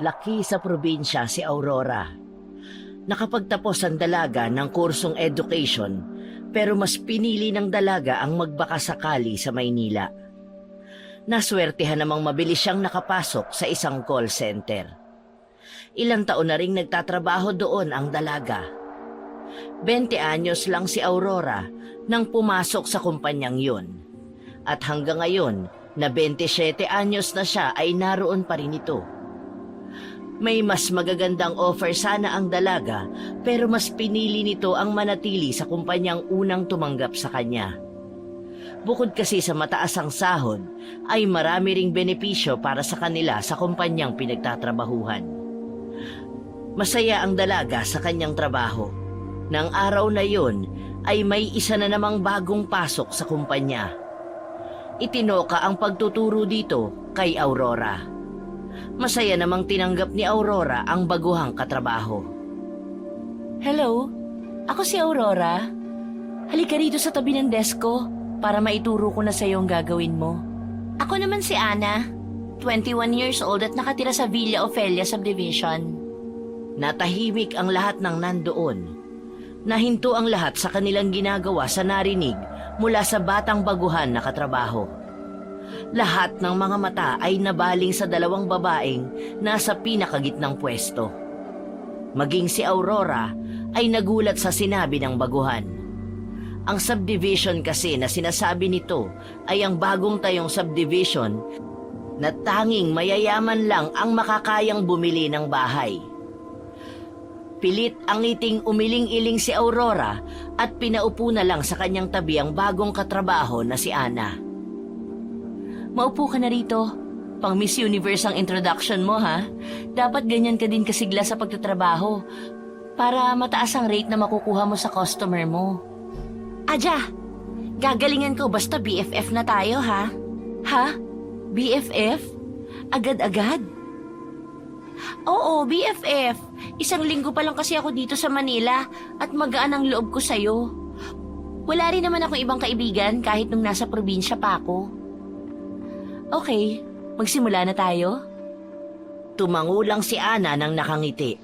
Laki sa probinsya si Aurora. Nakapagtapos ang dalaga ng kursong education, pero mas pinili ng dalaga ang magbakasakali sa Maynila. Naswertehan namang mabilis siyang nakapasok sa isang call center. Ilang taon na ring nagtatrabaho doon ang dalaga. 20 anyos lang si Aurora nang pumasok sa kumpanyang yun. At hanggang ngayon, na 27 anyos na siya ay naroon pa rin ito. May mas magagandang offer sana ang dalaga, pero mas pinili nito ang manatili sa kumpanyang unang tumanggap sa kanya. Bukod kasi sa mataas ang sahod, ay marami ring benepisyo para sa kanila sa kumpanyang pinagtatrabahuhan. Masaya ang dalaga sa kanyang trabaho. Nang araw na yon ay may isa na namang bagong pasok sa kumpanya. Itinoka ang pagtuturo dito kay Aurora. Masaya namang tinanggap ni Aurora ang baguhang katrabaho. Hello, ako si Aurora. Halika rito sa tabi ng desk ko para maituro ko na sa iyo ang gagawin mo. Ako naman si Ana, 21 years old at nakatira sa Villa Ofelia Subdivision. Natahimik ang lahat ng nandoon. Nahinto ang lahat sa kanilang ginagawa sa narinig mula sa batang baguhan na katrabaho. Lahat ng mga mata ay nabaling sa dalawang babaeng nasa pinakagitnang pwesto. Maging si Aurora ay nagulat sa sinabi ng baguhan. Ang subdivision kasi na sinasabi nito ay ang bagong tayong subdivision na tanging mayayaman lang ang makakayang bumili ng bahay. Pilit ang ngiting umiling-iling si Aurora at pinaupo na lang sa kanyang tabi ang bagong katrabaho na si Ana. Maupo ka na rito. Pang Miss Universe ang introduction mo, ha? Dapat ganyan ka din kasigla sa pagtatrabaho para mataas ang rate na makukuha mo sa customer mo. Aja, gagalingan ko basta BFF na tayo, ha? Ha? BFF? Agad-agad? Oo, BFF. Isang linggo pa lang kasi ako dito sa Manila at magaan ang loob ko sa'yo. Wala rin naman akong ibang kaibigan kahit nung nasa probinsya pa ako. Okay, magsimula na tayo? Tumangulang si Ana nang nakangiti.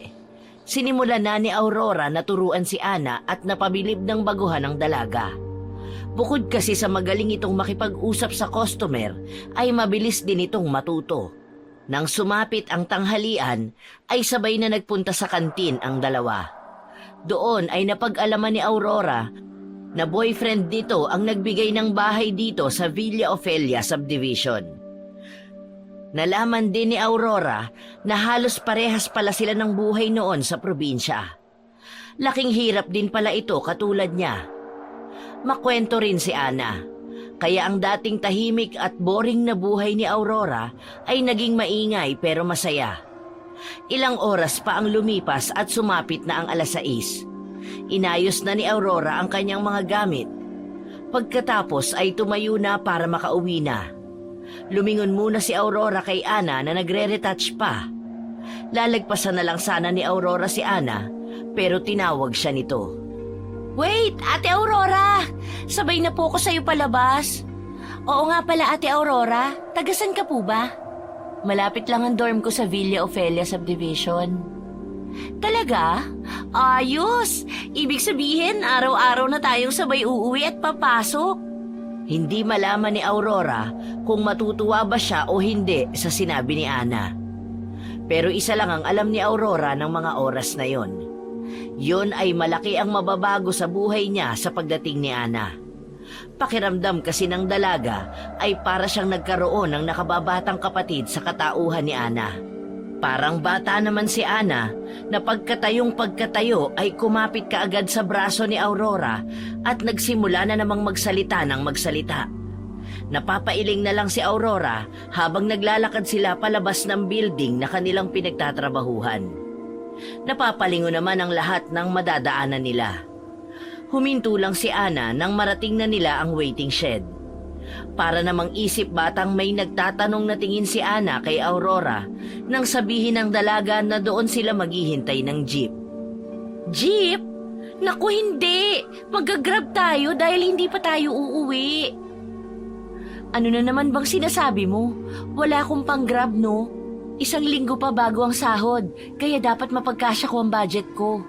Sinimulan na ni Aurora na turuan si Ana at napabilib ng baguhan ng dalaga. Bukod kasi sa magaling itong makipag-usap sa customer, ay mabilis din itong matuto. Nang sumapit ang tanghalian, ay sabay na nagpunta sa kantin ang dalawa. Doon ay napag-alaman ni Aurora na boyfriend nito ang nagbigay ng bahay dito sa Villa Ofelia Subdivision. Nalaman din ni Aurora na halos parehas pala sila ng buhay noon sa probinsya. Laking hirap din pala ito katulad niya. Makwento rin si Ana. Kaya ang dating tahimik at boring na buhay ni Aurora ay naging maingay pero masaya. Ilang oras pa ang lumipas at sumapit na ang 6:00. Inayos na ni Aurora ang kanyang mga gamit. Pagkatapos ay tumayo na para makauwi na. Lumingon muna si Aurora kay Ana na nagre-retouch pa. Lalagpasan na lang sana ni Aurora si Ana pero tinawag siya nito. Wait, Ate Aurora! Sabay na po ko sa'yo palabas. Oo nga pala, Ate Aurora. Tagasan ka po ba? Malapit lang ang dorm ko sa Villa Ofelia Subdivision. Talaga? Ayos! Ibig sabihin, araw-araw na tayong sabay uuwi at papasok. Hindi malaman ni Aurora kung matutuwa ba siya o hindi sa sinabi ni Ana. Pero isa lang ang alam ni Aurora ng mga oras na yon. Yon ay malaki ang mababago sa buhay niya sa pagdating ni Ana. Pakiramdam kasi ng dalaga ay para siyang nagkaroon ng nakababatang kapatid sa katauhan ni Ana. Parang bata naman si Ana na pagkatayo ay kumapit kaagad sa braso ni Aurora at nagsimula na namang magsalita ng magsalita. Napapailing na lang si Aurora habang naglalakad sila palabas ng building na kanilang pinagtatrabahuhan. Napapalingo naman ang lahat ng madadaanan nila. Huminto lang si Ana nang marating na nila ang waiting shed. Para namang isip batang may nagtatanong na tingin si Ana kay Aurora nang sabihin ng dalaga na doon sila maghihintay ng jeep. Jeep? Naku, hindi! Mag-grab tayo dahil hindi pa tayo uuwi. Ano na naman bang sinasabi mo? Wala akong pang-grab, no? 1 linggo pa bago ang sahod, kaya dapat mapagkasya ko ang budget ko.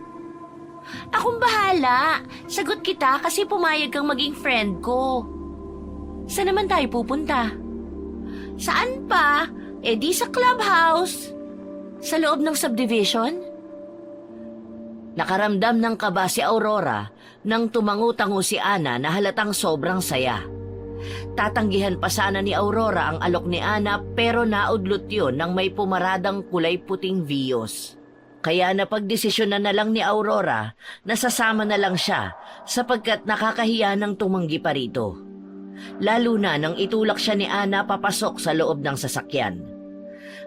Akong bahala. Sagot kita kasi pumayag kang maging friend ko. Saan naman tayo pupunta? Saan pa? Eh di sa clubhouse. Sa loob ng subdivision? Nakaramdam ng kaba si Aurora nang tumangu-tango si Ana na halatang sobrang saya. Tatanggihan pa sana ni Aurora ang alok ni Ana pero naudlot yun ng may pumaradang kulay puting Vios. Kaya napagdesisyonan na lang ni Aurora na sasama na lang siya sapagkat nakakahiya ng tumanggi pa rito. Lalo na nang itulak siya ni Ana papasok sa loob ng sasakyan.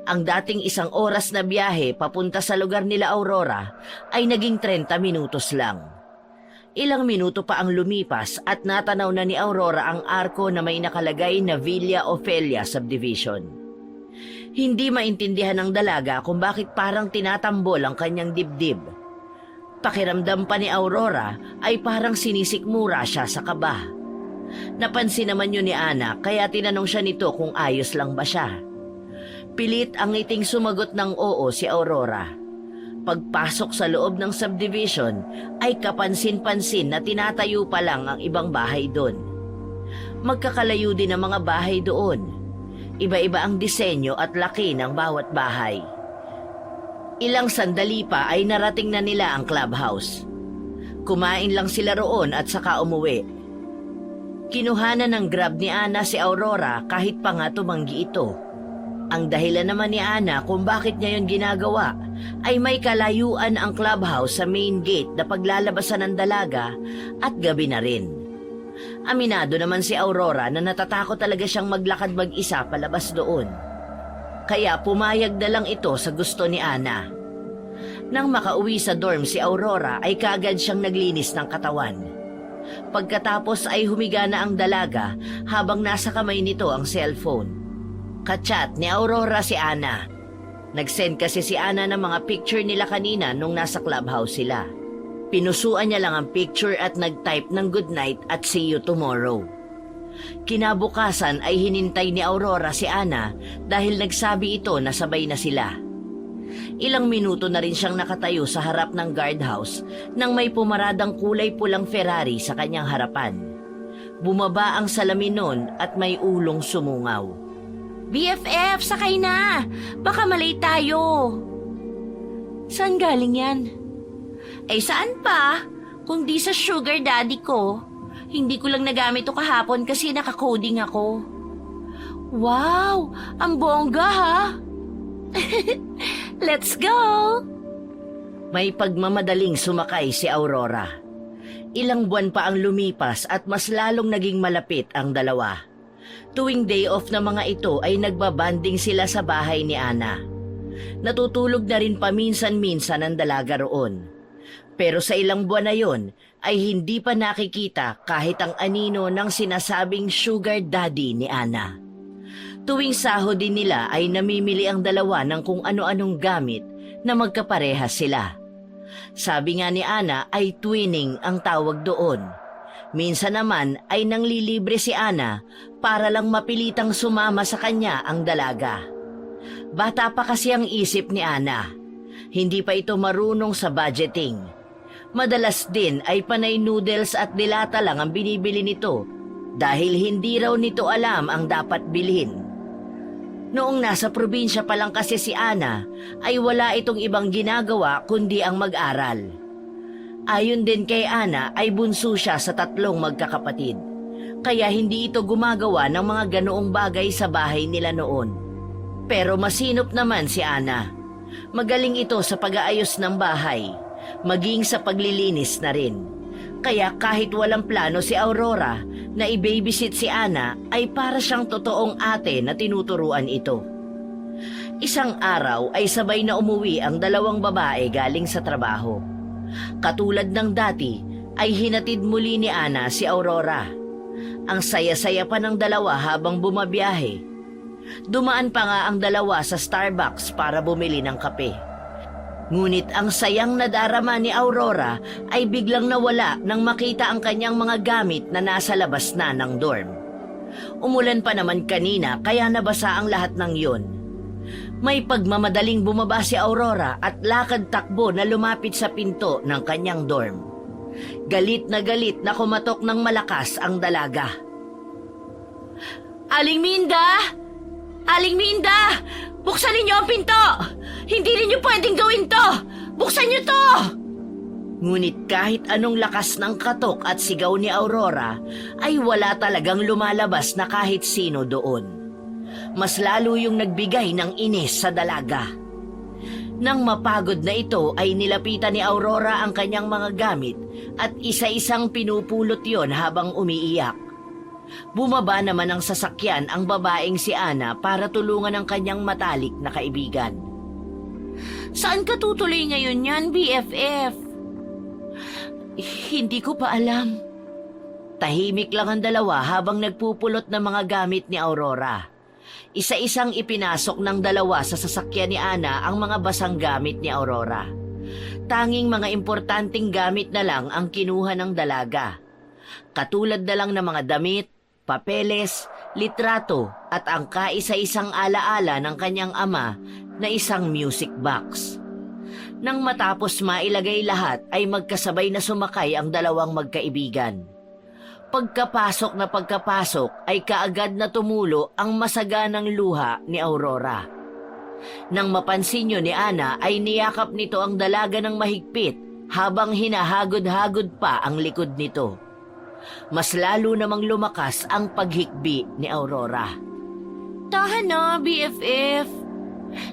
Ang dating 1 oras na biyahe papunta sa lugar nila Aurora ay naging 30 minutos lang. Ilang minuto pa ang lumipas at natanaw na ni Aurora ang arko na may nakalagay na Villa Ofelia Subdivision. Hindi maintindihan ng dalaga kung bakit parang tinatambol ang kanyang dibdib. Pakiramdam pa ni Aurora ay parang sinisikmura siya sa kaba. Napansin naman yun ni Ana kaya tinanong siya nito kung ayos lang ba siya. Pilit ang ngiting sumagot ng oo si Aurora. Pagpasok sa loob ng subdivision ay kapansin-pansin na tinatayo pa lang ang ibang bahay doon. Magkakalayo din ang mga bahay doon. Iba-iba ang disenyo at laki ng bawat bahay. Ilang sandali pa ay narating na nila ang clubhouse. Kumain lang sila roon at saka umuwi. Kinuhanan ng grab ni Ana si Aurora kahit pa nga tumanggi ito. Ang dahilan naman ni Ana kung bakit niya yun ginagawa ay may kalayuan ang clubhouse sa main gate na paglalabasan ng dalaga at gabi na rin. Aminado naman si Aurora na natatakot talaga siyang maglakad mag-isa palabas doon. Kaya pumayag na lang ito sa gusto ni Ana. Nang makauwi sa dorm si Aurora ay kaagad siyang naglinis ng katawan. Pagkatapos ay humiga na ang dalaga habang nasa kamay nito ang cellphone. Kachat ni Aurora si Ana. Nag-send kasi si Ana ng mga picture nila kanina nung nasa clubhouse sila. Pinusuan niya lang ang picture at nag-type ng good night at see you tomorrow. Kinabukasan ay hinintay ni Aurora si Ana dahil nagsabi ito na sabay na sila. Ilang minuto na rin siyang nakatayo sa harap ng guardhouse nang may pumaradang kulay pulang Ferrari sa kanyang harapan. Bumaba ang salamin nun at may ulong sumungaw. BFF, sakay na! Baka malay tayo! Saan galing yan? Ay saan pa? Kung di sa sugar daddy ko. Hindi ko lang nagamit ito kahapon kasi naka-coding ako. Wow! Ang bongga ha! Let's go! May pagmamadaling sumakay si Aurora. Ilang buwan pa ang lumipas at mas lalong naging malapit ang dalawa. Tuwing day off na mga ito ay nagbabanding sila sa bahay ni Ana. Natutulog na rin paminsan-minsan ang dalaga roon. Pero sa ilang buwan na yon ay hindi pa nakikita kahit ang anino ng sinasabing sugar daddy ni Ana. Tuwing sahod din nila ay namimili ang dalawa ng kung ano-anong gamit na magkaparehas sila. Sabi nga ni Ana ay twinning ang tawag doon. Minsan naman ay nanglilibre si Ana para lang mapilitang sumama sa kanya ang dalaga. Bata pa kasi ang isip ni Ana. Hindi pa ito marunong sa budgeting. Madalas din ay panay noodles at dilata lang ang binibili nito dahil hindi raw nito alam ang dapat bilhin. Noong nasa probinsya pa lang kasi si Ana ay wala itong ibang ginagawa kundi ang mag-aral. Ayon din kay Ana ay bunso siya sa 3 magkakapatid. Kaya hindi ito gumagawa ng mga ganoong bagay sa bahay nila noon. Pero masinop naman si Ana. Magaling ito sa pag-aayos ng bahay, maging sa paglilinis na rin. Kaya kahit walang plano si Aurora na i-babysit si Ana ay para siyang totoong ate na tinuturuan ito. Isang araw ay sabay na umuwi ang 2 babae galing sa trabaho. Katulad ng dati ay hinatid muli ni Ana si Aurora. Ang saya-saya pa ng dalawa habang bumabiyahe. Dumaan pa nga ang dalawa sa Starbucks para bumili ng kape. Ngunit ang sayang nadarama ni Aurora ay biglang nawala nang makita ang kanyang mga gamit na nasa labas na ng dorm. Umulan pa naman kanina kaya nabasa ang lahat ng yun. May pagmamadaling bumaba si Aurora at lakad-takbo na lumapit sa pinto ng kanyang dorm. Galit na kumatok ng malakas ang dalaga. Aling Minda! Aling Minda! Buksan ninyo ang pinto! Hindi ninyo pwedeng gawin to! Buksan niyo to! Ngunit kahit anong lakas ng katok at sigaw ni Aurora, ay wala talagang lumalabas na kahit sino doon. Mas lalo yung nagbigay ng inis sa dalaga. Nang mapagod na ito ay nilapitan ni Aurora ang kanyang mga gamit at isa-isang pinupulot yon habang umiiyak. Bumaba naman ng sasakyan ang babaeng si Ana para tulungan ang kanyang matalik na kaibigan. Saan ka tutuloy ngayon yan, BFF? Hindi ko pa alam. Tahimik lang ang dalawa habang nagpupulot ng mga gamit ni Aurora. Isa-isang ipinasok ng dalawa sa sasakyan ni Ana ang mga basang gamit ni Aurora. Tanging mga importanteng gamit na lang ang kinuha ng dalaga. Katulad na lang ng mga damit, papeles, litrato at ang kaisa-isang alaala ng kanyang ama na isang music box. Nang matapos mailagay lahat ay magkasabay na sumakay ang dalawang magkaibigan. Pagkapasok ay kaagad na tumulo ang masaganang luha ni Aurora. Nang mapansin niyo ni Ana ay niyakap nito ang dalaga ng mahigpit habang hinahagod-hagod pa ang likod nito. Mas lalo namang lumakas ang paghikbi ni Aurora. Tahan na, BFF.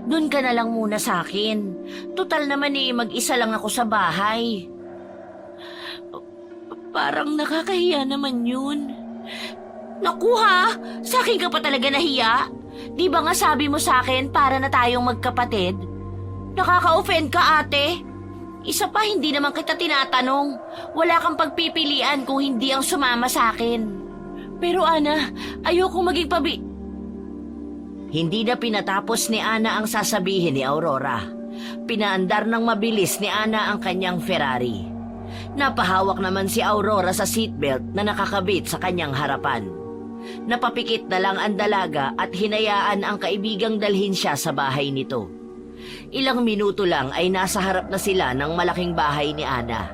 Doon ka na lang muna sa akin. Tutal naman mag-isa lang ako sa bahay. Parang nakakahiya naman yun. Naku ha, sa akin ka pa talaga nahiya? Di ba nga sabi mo sa akin para na tayong magkapatid? Nakaka-offend ka, ate. Isa pa, hindi naman kita tinatanong. Wala kang pagpipilian kung hindi ang sumama sa akin. Pero Ana, ayokong maging Hindi na pinatapos ni Ana ang sasabihin ni Aurora. Pinaandar ng mabilis ni Ana ang kanyang Ferrari. Napahawak naman si Aurora sa seatbelt na nakakabit sa kanyang harapan. Napapikit na lang ang dalaga at hinayaan ang kaibigang dalhin siya sa bahay nito. Ilang minuto lang ay nasa harap na sila ng malaking bahay ni Ana.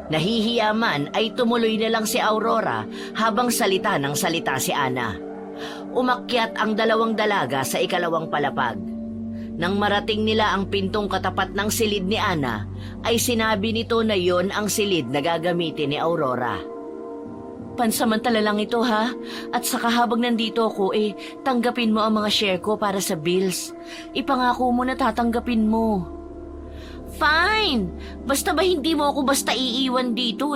Nahihiya man ay tumuloy na lang si Aurora habang salita ng salita si Ana. Umakyat ang dalawang dalaga sa ikalawang palapag. Nang marating nila ang pintong katapat ng silid ni Ana, ay sinabi nito na yon ang silid na gagamitin ni Aurora. Pansamantala lang ito ha, at saka habang nandito ako tanggapin mo ang mga share ko para sa bills. Ipangako mo na tatanggapin mo. Fine! Basta ba hindi mo ako basta iiwan dito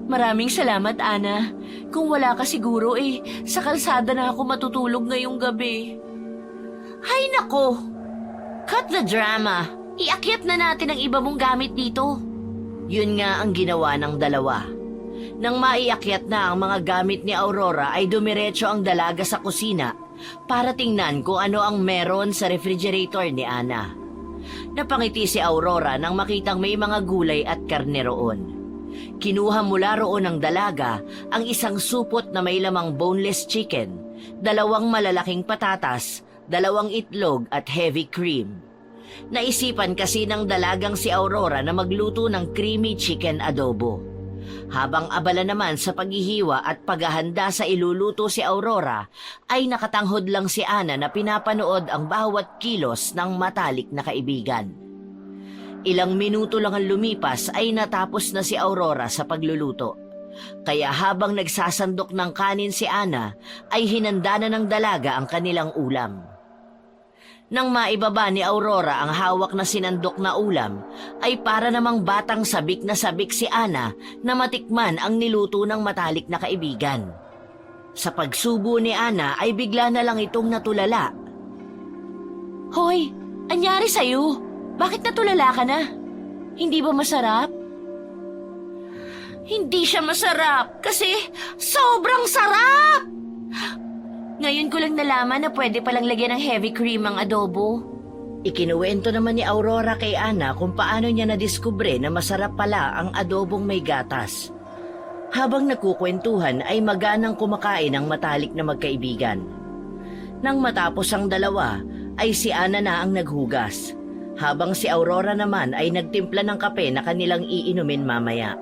Maraming salamat, Ana. Kung wala ka siguro sa kalsada na ako matutulog ngayong gabi. Hay nako! Cut the drama. Iakyat na natin ang iba mong gamit dito. Yun nga ang ginawa ng dalawa. Nang maiakyat na ang mga gamit ni Aurora ay dumiretso ang dalaga sa kusina para tingnan kung ano ang meron sa refrigerator ni Ana. Napangiti si Aurora nang makitang may mga gulay at karne roon. Kinuha mula roon ng dalaga ang isang supot na may lamang boneless chicken, 2 malalaking patatas, 2 itlog at heavy cream. Naisipan kasi ng dalagang si Aurora na magluto ng creamy chicken adobo. Habang abala naman sa paghihiwa at paghahanda sa iluluto si Aurora, ay nakatanghod lang si Ana na pinapanood ang bawat kilos ng matalik na kaibigan. Ilang minuto lang ang lumipas ay natapos na si Aurora sa pagluluto. Kaya habang nagsasandok ng kanin si Ana, ay hinanda na ng dalaga ang kanilang ulam. Nang maibaba ni Aurora ang hawak na sinandok na ulam, ay para namang batang sabik na sabik si Ana na matikman ang niluto ng matalik na kaibigan. Sa pagsubo ni Ana ay bigla na lang itong natulala. Hoy, anyari sa'yo? Bakit natulala ka na? Hindi ba masarap? Hindi siya masarap kasi sobrang sarap! Ngayon ko lang nalaman na pwede palang lagyan ng heavy cream ang adobo. Ikinuwento naman ni Aurora kay Ana kung paano niya nadiskubre na masarap pala ang adobong may gatas. Habang nagkukwentuhan ay maganang kumakain ang matalik na magkaibigan. Nang matapos ang dalawa, ay si Ana na ang naghugas, habang si Aurora naman ay nagtimpla ng kape na kanilang iinumin mamaya.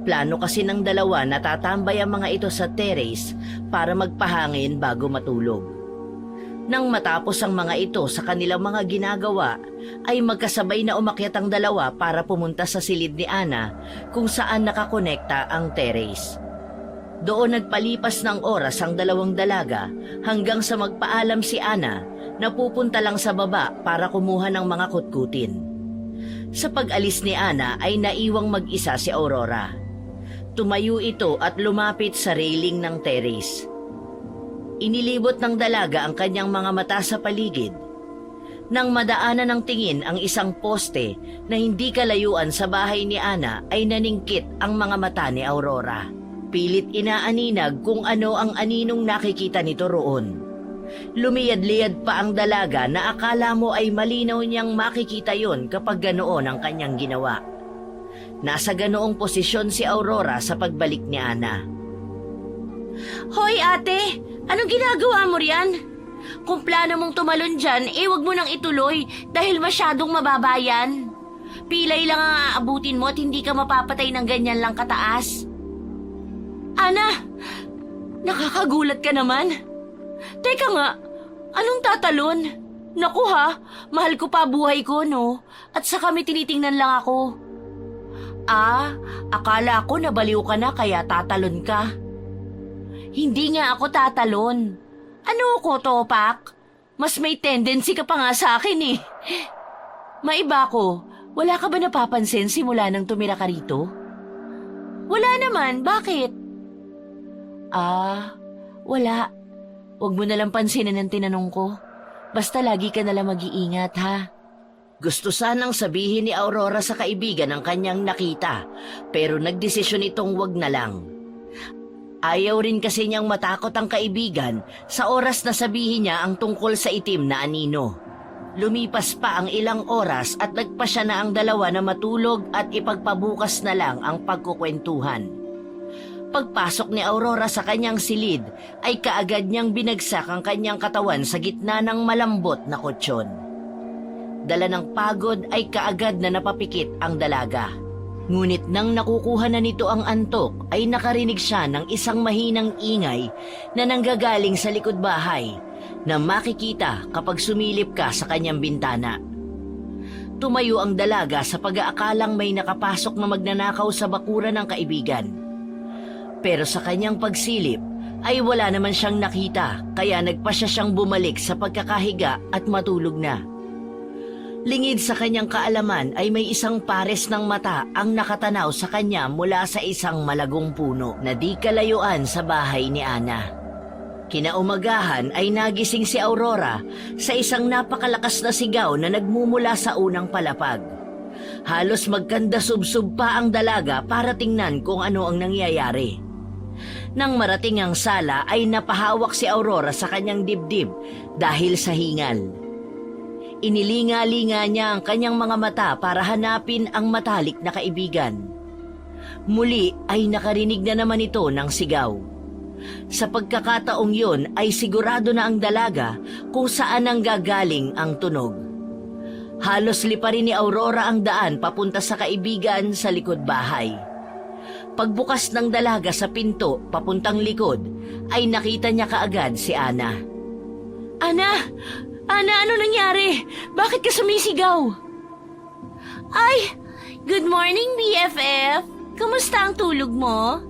Plano kasi ng dalawa na tatambay ang mga ito sa terrace para magpahangin bago matulog. Nang matapos ang mga ito sa kanilang mga ginagawa, ay magkasabay na umakyat ang dalawa para pumunta sa silid ni Ana kung saan nakakonekta ang terrace. Doon nagpalipas ng oras ang dalawang dalaga hanggang sa magpaalam si Ana na pupunta lang sa baba para kumuha ng mga kutkutin. Sa pag-alis ni Ana ay naiwang mag-isa si Aurora. Tumayo ito at lumapit sa railing ng terrace. Inilibot ng dalaga ang kanyang mga mata sa paligid. Nang madaanan ng tingin ang isang poste na hindi kalayuan sa bahay ni Ana ay naningkit ang mga mata ni Aurora. Pilit inaaninag kung ano ang aninong nakikita nito roon. Lumiyad-liyad pa ang dalaga na akala mo ay malinaw niyang makikita yon kapag ganoon ang kanyang ginawa. Nasa ganoong posisyon si Aurora sa pagbalik ni Ana. Hoy ate, anong ginagawa mo riyan? Kung plano mong tumalon dyan, wag mo nang ituloy dahil masyadong mababa yan. Pilay lang ang aabutin mo at hindi ka mapapatay ng ganyan lang kataas. Ana, nakakagulat ka naman. Teka nga, anong tatalon? Naku ha, mahal ko pa buhay ko, no? At sa kami tinitingnan lang ako. Akala ko nabaliw ka na kaya tatalon ka. Hindi nga ako tatalon. Ano ko, Topak? Mas may tendency ka pa nga sa akin eh. Maiba ko, wala ka ba napapansin simula nang tumira ka rito? Wala naman, bakit? Wala. Huwag mo nalang pansinin ang tinanong ko. Basta lagi ka nalang mag-iingat, ha? Gusto sanang sabihin ni Aurora sa kaibigan ang kanyang nakita, pero nagdesisyon itong wag na lang. Ayaw rin kasi niyang matakot ang kaibigan sa oras na sabihin niya ang tungkol sa itim na anino. Lumipas pa ang ilang oras at nagpasya na ang dalawa na matulog at ipagpabukas na lang ang pagkukwentuhan. Pagpasok ni Aurora sa kanyang silid ay kaagad niyang binagsak ang kanyang katawan sa gitna ng malambot na kutsyon. Dala ng pagod ay kaagad na napapikit ang dalaga. Ngunit nang nakukuha na nito ang antok ay nakarinig siya ng isang mahinang ingay na nanggagaling sa likod bahay na makikita kapag sumilip ka sa kanyang bintana. Tumayo ang dalaga sa pag-aakalang may nakapasok na magnanakaw sa bakuran ng kaibigan. Pero sa kanyang pagsilip ay wala naman siyang nakita kaya nagpasya siyang bumalik sa pagkakahiga at matulog na. Lingid sa kanyang kaalaman ay may isang pares ng mata ang nakatanaw sa kanya mula sa isang malagong puno na di kalayuan sa bahay ni Ana. Kinaumagahan ay nagising si Aurora sa isang napakalakas na sigaw na nagmumula sa unang palapag. Halos magkanda-subsub pa ang dalaga para tingnan kung ano ang nangyayari. Nang marating ang sala ay napahawak si Aurora sa kanyang dibdib dahil sa hingal. Inilinga-linga niya ang kanyang mga mata para hanapin ang matalik na kaibigan. Muli ay nakarinig na naman ito ng sigaw. Sa pagkakataong yun ay sigurado na ang dalaga kung saan ang gagaling ang tunog. Halos liparin ni Aurora ang daan papunta sa kaibigan sa likod bahay. Pagbukas ng dalaga sa pinto papuntang likod ay nakita niya kaagad si Ana. Ana, ano nangyari? Bakit ka sumisigaw? Ay, good morning BFF. Kamusta ang tulog mo?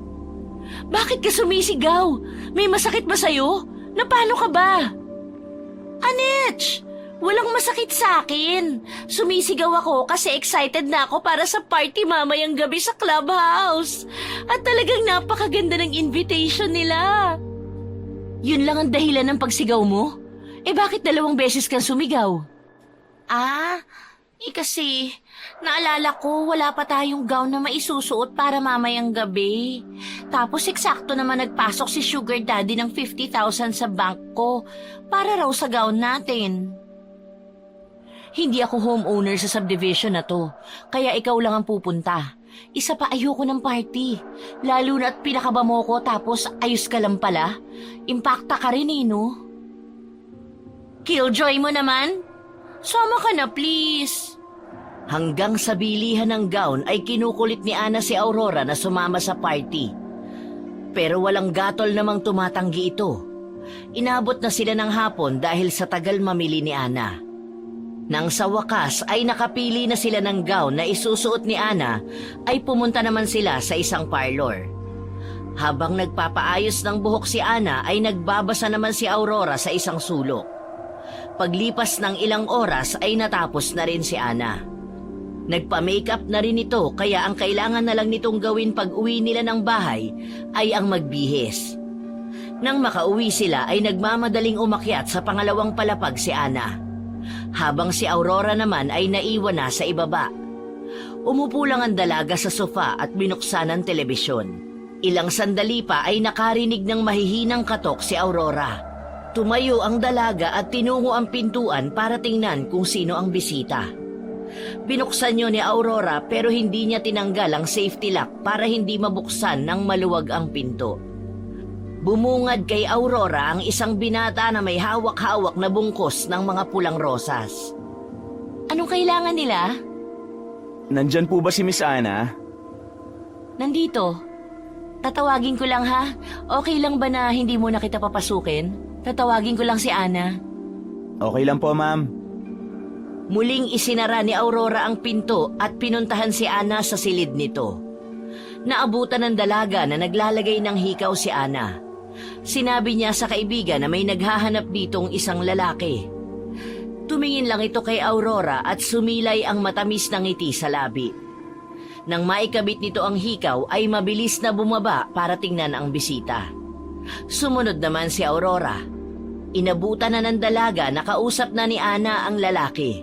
Bakit ka sumisigaw? May masakit ba sa'yo? Napano ka ba? Anitch, walang masakit sa akin. Sumisigaw ako kasi excited na ako para sa party mamayang gabi sa clubhouse. At talagang napakaganda ng invitation nila. Yun lang ang dahilan ng pagsigaw mo? Bakit 2 beses kang sumigaw? Kasi naalala ko wala pa tayong gown na maisusuot para mamayang gabi. Tapos eksakto naman nagpasok si Sugar Daddy ng 50,000 sa bank ko para raw sa gown natin. Hindi ako homeowner sa subdivision na to, kaya ikaw lang ang pupunta. Isa pa ayoko ng party. Lalo na't pinakaba mo ko tapos ayos ka lang pala. Impacta ka rin no? Killjoy mo naman? Sama ka na, please. Hanggang sa bilihan ng gown ay kinukulit ni Ana si Aurora na sumama sa party. Pero walang gatol namang tumatanggi ito. Inabot na sila ng hapon dahil sa tagal mamili ni Ana. Nang sa wakas ay nakapili na sila ng gown na isusuot ni Ana, ay pumunta naman sila sa isang parlor. Habang nagpapaayos ng buhok si Ana ay nagbabasa naman si Aurora sa isang sulok. Paglipas ng ilang oras ay natapos na rin si Ana. Nagpa-makeup na rin ito kaya ang kailangan na lang nitong gawin pag uwi nila ng bahay ay ang magbihis. Nang makauwi sila ay nagmamadaling umakyat sa pangalawang palapag si Ana. Habang si Aurora naman ay naiwan na sa ibaba. Umupo lang ang dalaga sa sofa at binuksan ang telebisyon. Ilang sandali pa ay nakarinig ng mahihinang katok si Aurora. Tumayo ang dalaga at tinungo ang pintuan para tingnan kung sino ang bisita. Binuksan niyo ni Aurora pero hindi niya tinanggal ang safety lock para hindi mabuksan ng maluwag ang pinto. Bumungad kay Aurora ang isang binata na may hawak-hawak na bungkos ng mga pulang rosas. Anong kailangan nila? Nandyan po ba si Miss Ana? Nandito. Tatawagin ko lang ha. Okay lang ba na hindi mo na kita papasukin? Tatawagin ko lang si Ana. Okay lang po, ma'am. Muling isinara ni Aurora ang pinto at pinuntahan si Ana sa silid nito. Naabutan ng dalaga na naglalagay ng hikaw si Ana. Sinabi niya sa kaibigan na may naghahanap ditong isang lalaki. Tumingin lang ito kay Aurora at sumilay ang matamis na ngiti sa labi. Nang maikabit nito ang hikaw ay mabilis na bumaba para tingnan ang bisita. Sumunod naman si Aurora. Inabutan na ng dalaga na kausap na ni Ana ang lalaki.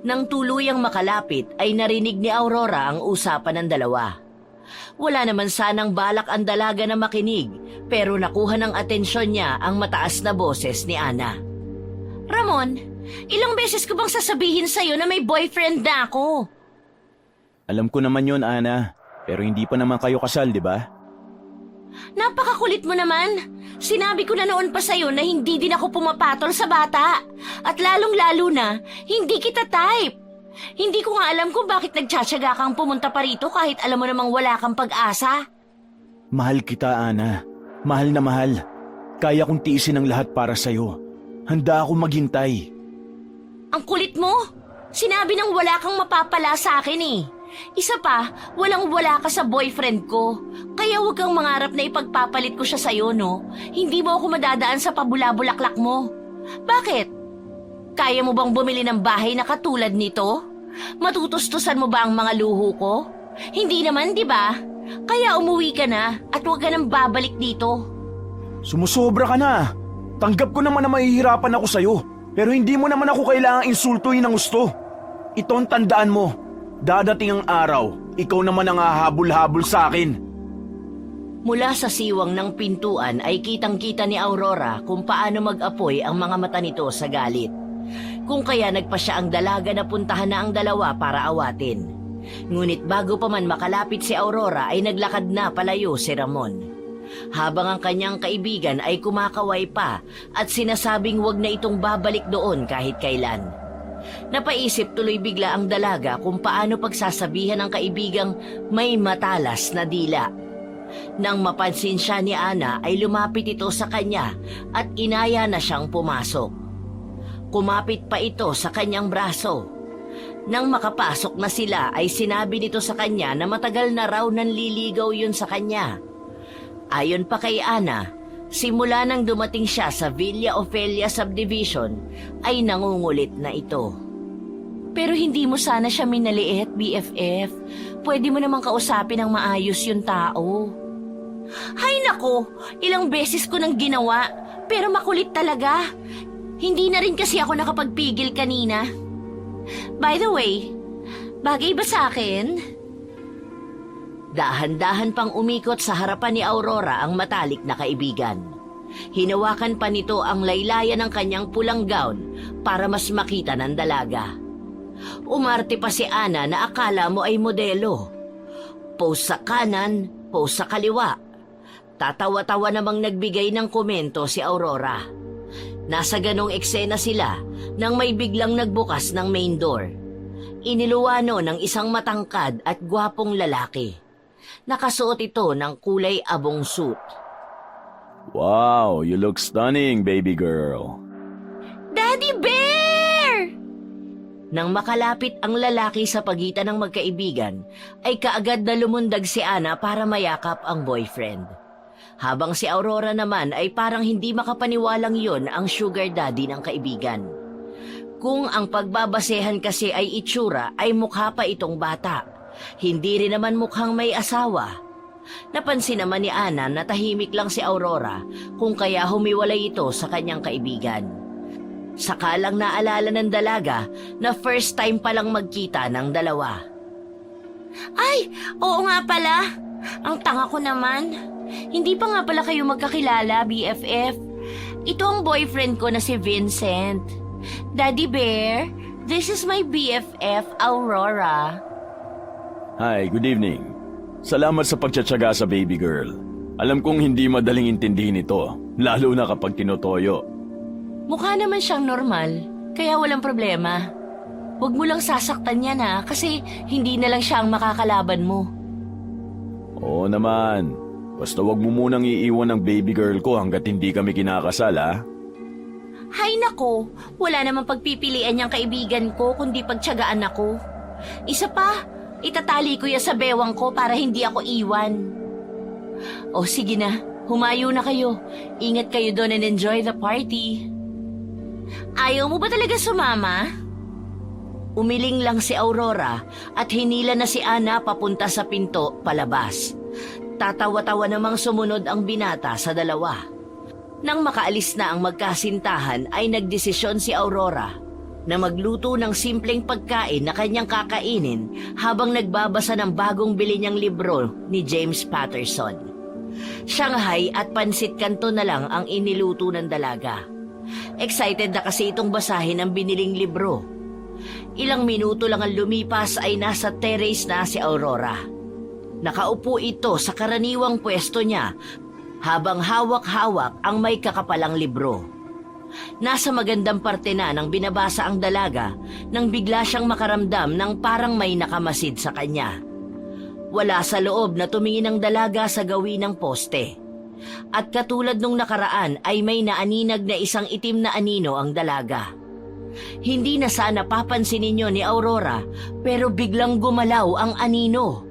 Nang tuluyang makalapit ay narinig ni Aurora ang usapan ng dalawa. Wala naman sanang balak ang dalaga na makinig, pero nakuha ng atensyon niya ang mataas na boses ni Ana. Ramon, ilang beses ko bang sasabihin sa'yo na may boyfriend na ako? Alam ko naman yun, Ana. Pero hindi pa naman kayo kasal, di ba? Napakakulit mo naman. Sinabi ko na noon pa sa'yo na hindi din ako pumapatol sa bata. At lalong-lalo na, hindi kita type. Hindi ko nga alam kung bakit nagtsatsaga kang pumunta pa rito kahit alam mo namang wala kang pag-asa. Mahal kita, Ana. Mahal na mahal. Kaya kong tiisin ang lahat para sa'yo. Handa akong maghintay. Ang kulit mo. Sinabi nang wala kang mapapala sa akin eh. Isa pa, walang-wala ka sa boyfriend ko. Kaya huwag kang mangarap na ipagpapalit ko siya sa'yo, no? Hindi mo ako madadaan sa pabula-bulaklak mo. Bakit? Kaya mo bang bumili ng bahay na katulad nito? Matutustusan mo ba ang mga luho ko? Hindi naman, di ba? Kaya umuwi ka na at huwag ka nang babalik dito. Sumusobra ka na. Tanggap ko naman na mahihirapan ako sa'yo. Pero hindi mo naman ako kailangang insultuin ng gusto. Ito ang tandaan mo. Dadating ang araw, ikaw naman ang hahabol-habol sa akin. Mula sa siwang ng pintuan ay kitang-kita ni Aurora kung paano mag-apoy ang mga mata nito sa galit. Kung kaya nagpa siya ang dalaga na puntahan na ang dalawa para awatin. Ngunit bago pa man makalapit si Aurora ay naglakad na palayo si Ramon. Habang ang kanyang kaibigan ay kumakaway pa at sinasabing wag na itong babalik doon kahit kailan. Napaisip tuloy bigla ang dalaga kung paano pagsasabihan ng kaibigang may matalas na dila. Nang mapansin siya ni Ana ay lumapit ito sa kanya at inaya na siyang pumasok. Kumapit pa ito sa kanyang braso. Nang makapasok na sila ay sinabi nito sa kanya na matagal na raw nanliligaw yun sa kanya. Ayon pa kay Ana, simula nang dumating siya sa Villa Ofelia Subdivision ay nangungulit na ito. Pero hindi mo sana siya minaliit, BFF. Pwede mo namang kausapin ng maayos yung tao. Hay nako, ilang beses ko nang ginawa, pero makulit talaga. Hindi na rin kasi ako nakapagpigil kanina. By the way, bagay ba sa akin? Dahan-dahan pang umikot sa harapan ni Aurora ang matalik na kaibigan. Hinawakan pa nito ang laylayan ng kanyang pulang gown para mas makita ng dalaga. Umarte pa si Ana na akala mo ay modelo. Pose sa kanan, pose sa kaliwa. Tatawa-tawa namang nagbigay ng komento si Aurora. Nasa ganong eksena sila nang may biglang nagbukas ng main door. Iniluwano ng isang matangkad at gwapong lalaki. Nakasuot ito ng kulay abong suit. Wow, you look stunning, baby girl. Daddy Bear! Nang makalapit ang lalaki sa pagitan ng magkaibigan, ay kaagad na lumundag si Ana para mayakap ang boyfriend. Habang si Aurora naman ay parang hindi makapaniwalang yon ang sugar daddy ng kaibigan. Kung ang pagbabasehan kasi ay itsura ay mukha pa itong bata, hindi rin naman mukhang may asawa. Napansin naman ni Ana na tahimik lang si Aurora kung kaya humiwalay ito sa kanyang kaibigan. Saka lang naalala ng dalaga na first time palang magkita ng dalawa. Ay, oo nga pala. Ang tanga ko naman. Hindi pa nga pala kayo magkakilala, BFF. Ito ang boyfriend ko na si Vincent. Daddy Bear, this is my BFF, Aurora. Hi, good evening. Salamat sa pagtsatsaga sa baby girl. Alam kong hindi madaling intindihin ito, lalo na kapag tinutoyo. Mukha naman siyang normal, kaya walang problema. Huwag mo lang sasaktan yan ha, kasi hindi na lang siya ang makakalaban mo. Oo naman. Basta wag mo munang iiwan ng baby girl ko hanggat hindi kami kinakasal, ha? Hay nako, wala namang pagpipilian niyang kaibigan ko kundi pagtiyagaan ako. Isa pa, itatali ko yan sa bewang ko para hindi ako iwan. O sige na, humayo na kayo. Ingat kayo doon and enjoy the party. Ayaw mo ba talaga sumama? Umiling lang si Aurora at hinila na si Ana papunta sa pinto palabas. Tatawa-tawa namang sumunod ang binata sa dalawa. Nang makaalis na ang magkasintahan ay nagdesisyon si Aurora na magluto ng simpleng pagkain na kanyang kakainin habang nagbabasa ng bagong bili niyang libro ni James Patterson. Shanghai at pansit canton na lang ang iniluto ng dalaga. Excited na kasi itong basahin ang biniling libro. Ilang minuto lang ang lumipas ay nasa terrace na si Aurora. Nakaupo ito sa karaniwang pwesto niya habang hawak-hawak ang may kakapalang libro. Nasa magandang parte na nang binabasa ang dalaga nang bigla siyang makaramdam ng parang may nakamasid sa kanya. Wala sa loob na tumingin ang dalaga sa gawin ng poste. At katulad nung nakaraan ay may naaninag na isang itim na anino ang dalaga. Hindi na sana papansin ninyo ni Aurora pero biglang gumalaw ang anino.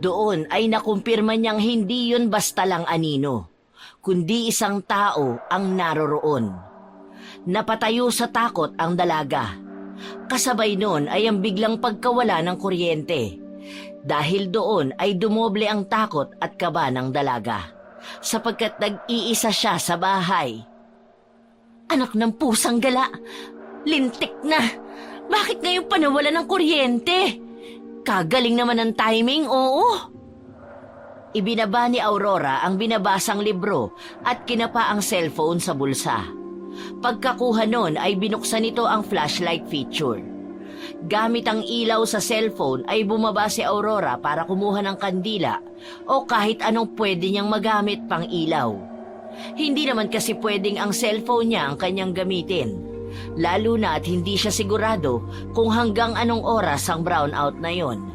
Doon ay nakumpirma niyang hindi yun basta lang anino, kundi isang tao ang naroroon. Napatayo sa takot ang dalaga. Kasabay nun ay ang biglang pagkawala ng kuryente. Dahil doon ay dumoble ang takot at kaba ng dalaga, sapagkat nag-iisa siya sa bahay. Anak ng pusang gala! Lintik na! Bakit ngayon pa nawala ng kuryente? Kagaling naman ang timing, oo. Ibinaba ni Aurora ang binabasang libro at kinapa ang cellphone sa bulsa. Pagkakuha nun ay binuksan nito ang flashlight feature. Gamit ang ilaw sa cellphone ay bumaba si Aurora para kumuha ng kandila o kahit anong pwede niyang magamit pang ilaw. Hindi naman kasi pwedeng ang cellphone niya ang kanyang gamitin. Lalo na at hindi siya sigurado kung hanggang anong oras ang brownout na yon.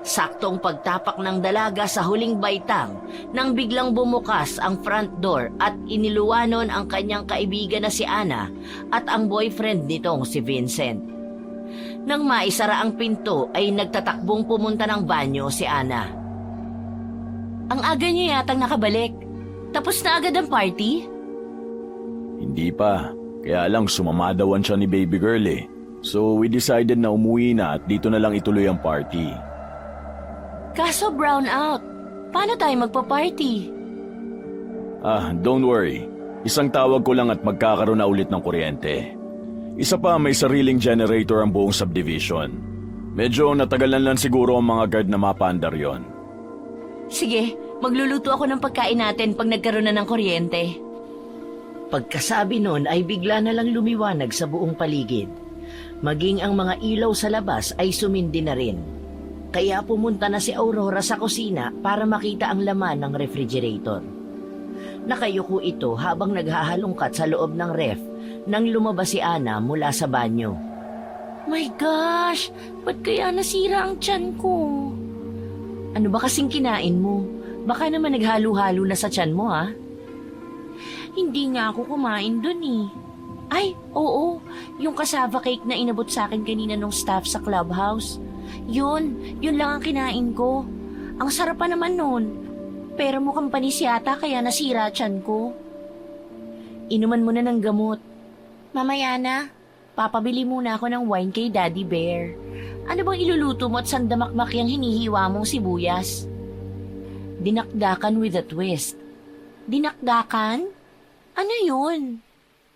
Saktong pagtapak ng dalaga sa huling baitang nang biglang bumukas ang front door at iniluwanon ang kanyang kaibigan na si Ana at ang boyfriend nitong si Vincent. Nang maisara ang pinto ay nagtatakbong pumunta ng banyo si Ana. Ang aga niyo yatang nakabalik. Tapos na agad ang party? Hindi pa. Kaya lang sumama dawan siya ni baby girl eh. So we decided na umuwi na at dito na lang ituloy ang party. Kaso brown out. Paano tayo magpa-party? Don't worry. Isang tawag ko lang at magkakaroon na ulit ng kuryente. Isa pa, may sariling generator ang buong subdivision. Medyo natagalan lang siguro ang mga guard na mapandar yon. Sige, magluluto ako ng pagkain natin pag nagkaroon na ng kuryente. Pagkasabi nun ay bigla na lang lumiwanag sa buong paligid. Maging ang mga ilaw sa labas ay sumindi na rin. Kaya pumunta na si Aurora sa kusina para makita ang laman ng refrigerator. Nakayuko ito habang naghahalongkat sa loob ng ref nang lumabas si Ana mula sa banyo. My gosh! Ba't kaya nasira ang tiyan ko? Ano ba kasing kinain mo? Baka naman naghalo-halo na sa tiyan mo, ha? Hindi nga ako kumain dun eh. Ay, oo. Yung cassava cake na inabot sa akin kanina nung staff sa clubhouse. Yun lang ang kinain ko. Ang sarap pa naman nun. Pero mukhang panis yata kaya nasira tiyan ko. Inuman mo na ng gamot. Mamaya na. Papabili muna ako ng wine kay Daddy Bear. Ano bang iluluto mo at sandamakmak yung hinihiwa mong sibuyas? Dinakdakan with a twist. Dinakdakan? Ano yun?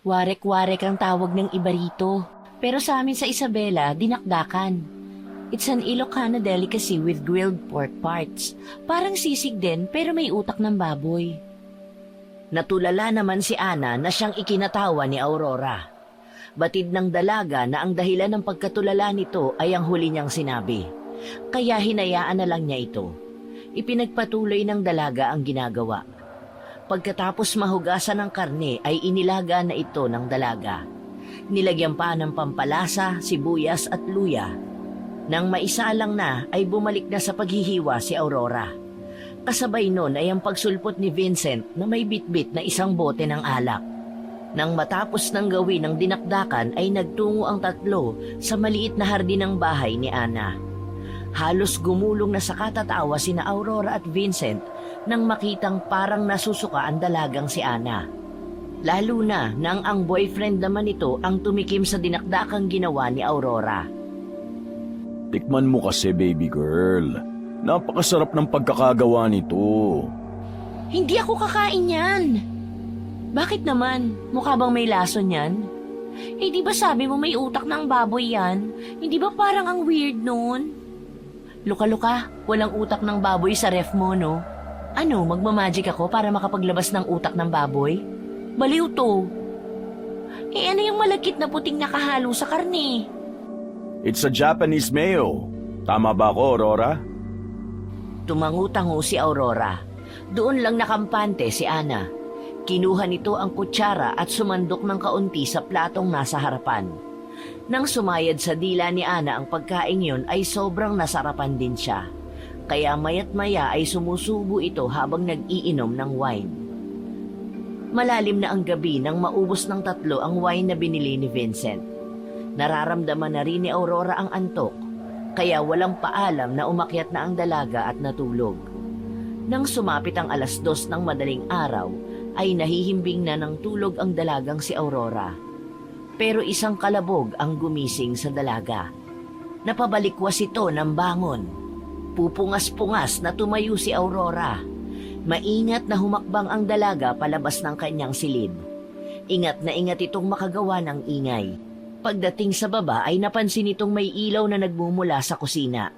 Warek-warek ang tawag ng iba rito. Pero sa amin sa Isabela, dinakdakan. It's an Ilocano delicacy with grilled pork parts. Parang sisig din pero may utak ng baboy. Natulala naman si Ana na siyang ikinatawa ni Aurora. Batid ng dalaga na ang dahilan ng pagkatulala nito ay ang huli niyang sinabi. Kaya hinayaan na lang niya ito. Ipinagpatuloy ng dalaga ang ginagawa. Pagkatapos mahugasan ng karne ay inilaga na ito ng dalaga. Nilagyan pa ng pampalasa, sibuyas at luya. Nang maisalang na ay bumalik na sa paghihiwa si Aurora. Kasabay nun ay ang pagsulpot ni Vincent na may bitbit na isang bote ng alak. Nang matapos ng gawin ng dinakdakan ay nagtungo ang tatlo sa maliit na hardin ng bahay ni Ana. Halos gumulong na sa katatawa sina Aurora at Vincent nang makitang parang nasusuka ang dalagang si Ana. Lalo na nang ang boyfriend naman nito ang tumikim sa dinakdakang ginawa ni Aurora. Tikman mo kasi, baby girl. Napakasarap ng pagkakagawa nito. Hindi ako kakain yan. Bakit naman? Mukha bang may lason yan? Eh di ba sabi mo may utak ng baboy yan? Hindi ba parang ang weird nun? Luka-luka, walang utak ng baboy sa ref mo, no? Ano, magmamagic ako para makapaglabas ng utak ng baboy? Baliw to. Eh ano yung malagkit na puting nakahalo sa karne? It's a Japanese mayo. Tama ba ako, Aurora? Tumangutango si Aurora. Doon lang nakampante si Ana. Kinuha nito ang kutsara at sumandok ng kaunti sa platong nasa harapan. Nang sumayad sa dila ni Ana ang pagkain yun ay sobrang nasarapan din siya. Kaya mayat maya ay sumusubo ito habang nag-iinom ng wine. Malalim na ang gabi nang maubos ng tatlo ang wine na binili ni Vincent. Nararamdaman na rin ni Aurora ang antok, kaya walang paalam na umakyat na ang dalaga at natulog. Nang sumapit ang 2:00 ng madaling araw, ay nahihimbing na ng tulog ang dalagang si Aurora. Pero isang kalabog ang gumising sa dalaga. Napabalikwas ito ng bangon. Pupungas-pungas na tumayo si Aurora. Maingat na humakbang ang dalaga palabas ng kanyang silid. Ingat na ingat itong makagawa ng ingay. Pagdating sa baba ay napansin itong may ilaw na nagmumula sa kusina.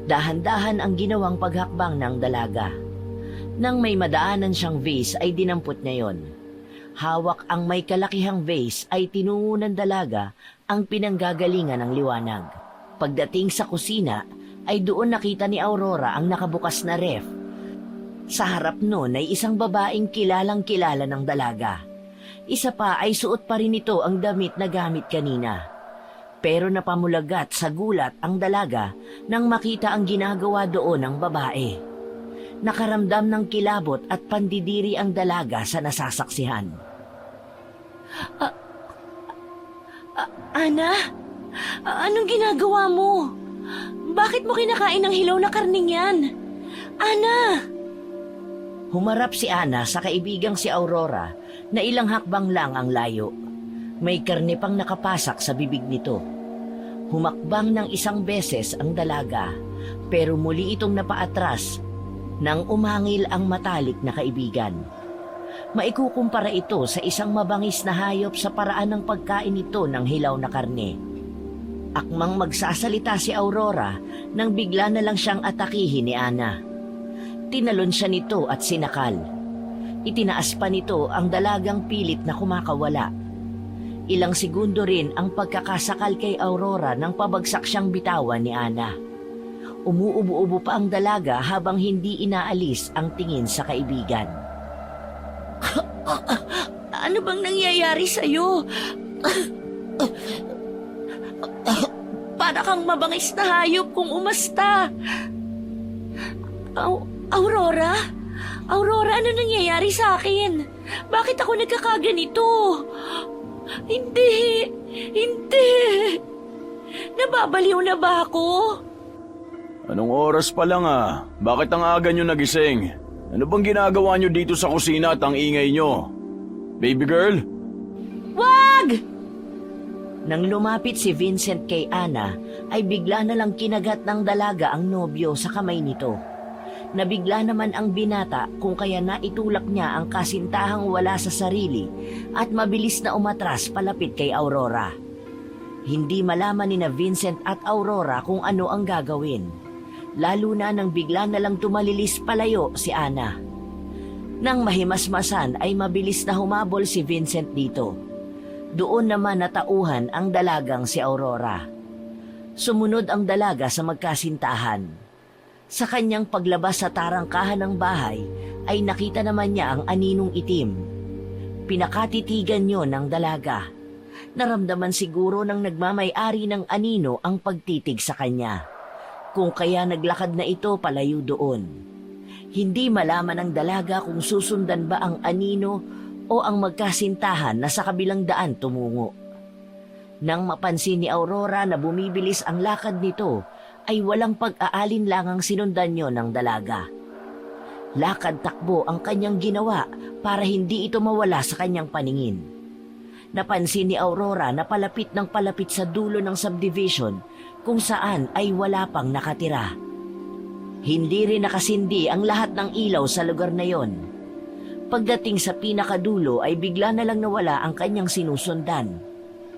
Dahan-dahan ang ginawang paghakbang ng dalaga. Nang may madaanan siyang vase ay dinampot niya yon. Hawak ang may kalakihang vase ay tinungo ng dalaga ang pinanggagalingan ng liwanag. Pagdating sa kusina ay doon nakita ni Aurora ang nakabukas na ref. Sa harap noon ay isang babaeng kilalang-kilala ng dalaga. Isa pa ay suot pa rin ito ang damit na gamit kanina. Pero napamulagat sa gulat ang dalaga nang makita ang ginagawa doon ng babae. Nakaramdam ng kilabot at pandidiri ang dalaga sa nasasaksihan. Ana? Anong ginagawa mo? Bakit mo kinakain ang hilaw na karning yan? Ana! Humarap si Ana sa kaibigang si Aurora na ilang hakbang lang ang layo. May karne pang nakapasak sa bibig nito. Humakbang ng isang beses ang dalaga, pero muli itong napaatras nang umangil ang matalik na kaibigan. Maikukumpara ito sa isang mabangis na hayop sa paraan ng pagkain nito ng hilaw na karne. Akmang magsasalita si Aurora nang bigla na lang siyang atakihin ni Ana. Tinalon siya nito at sinakal. Itinaas pa nito ang dalagang pilit na kumakawala. Ilang segundo rin ang pagkakasakal kay Aurora nang pabagsak siyang bitawan ni Ana. Umuubo-ubo pa ang dalaga habang hindi inaalis ang tingin sa kaibigan. Ano bang nangyayari sa'yo? Para kang mabangis na hayop kung umasta. Aurora? Aurora, ano nangyayari sa akin? Bakit ako nagkakaganito? Hindi! Hindi! Nababaliw na ba ako? Anong oras pa lang Bakit ang aga nyo nagising? Ano bang ginagawa nyo dito sa kusina at ang ingay nyo? Baby girl? Wag! Nang lumapit si Vincent kay Ana, ay bigla na lang kinagat ng dalaga ang nobyo sa kamay nito. Nabigla naman ang binata kung kaya naitulak niya ang kasintahang wala sa sarili at mabilis na umatras palapit kay Aurora. Hindi malaman ni na Vincent at Aurora kung ano ang gagawin, lalo na nang bigla na lang tumalilis palayo si Ana. Nang mahimasmasan ay mabilis na humabol si Vincent dito. Doon naman natauhan ang dalagang si Aurora. Sumunod ang dalaga sa magkasintahan. Sa kanyang paglabas sa tarangkahan ng bahay ay nakita naman niya ang aninong itim. Pinakatitigan niyo ng dalaga. Naramdaman siguro ng nagmamay-ari ng anino ang pagtitig sa kanya. Kung kaya naglakad na ito palayo doon. Hindi malaman ng dalaga kung susundan ba ang anino o ang magkasintahan na sa kabilang daan tumungo. Nang mapansin ni Aurora na bumibilis ang lakad nito, ay walang pag-aalinlangang sinundan niyo ng dalaga. Lakad takbo ang kanyang ginawa para hindi ito mawala sa kanyang paningin. Napansin ni Aurora na palapit ng palapit sa dulo ng subdivision kung saan ay wala pang nakatira. Hindi rin nakasindi ang lahat ng ilaw sa lugar na yon. Pagdating sa pinakadulo ay bigla na lang nawala ang kanyang sinusundan.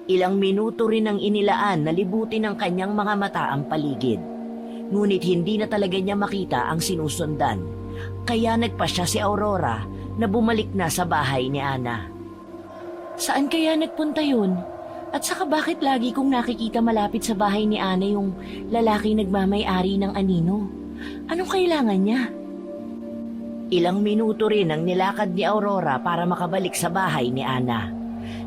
Ilang minuto rin ang inilaan na libutin ng kanyang mga mata ang paligid. Ngunit hindi na talaga niya makita ang sinusundan. Kaya nagpasya si Aurora na bumalik na sa bahay ni Ana. Saan kaya nagpunta yun? At saka bakit lagi kong nakikita malapit sa bahay ni Ana yung lalaking nagmamay-ari ng anino? Anong kailangan niya? Ilang minuto rin ang nilakad ni Aurora para makabalik sa bahay ni Ana.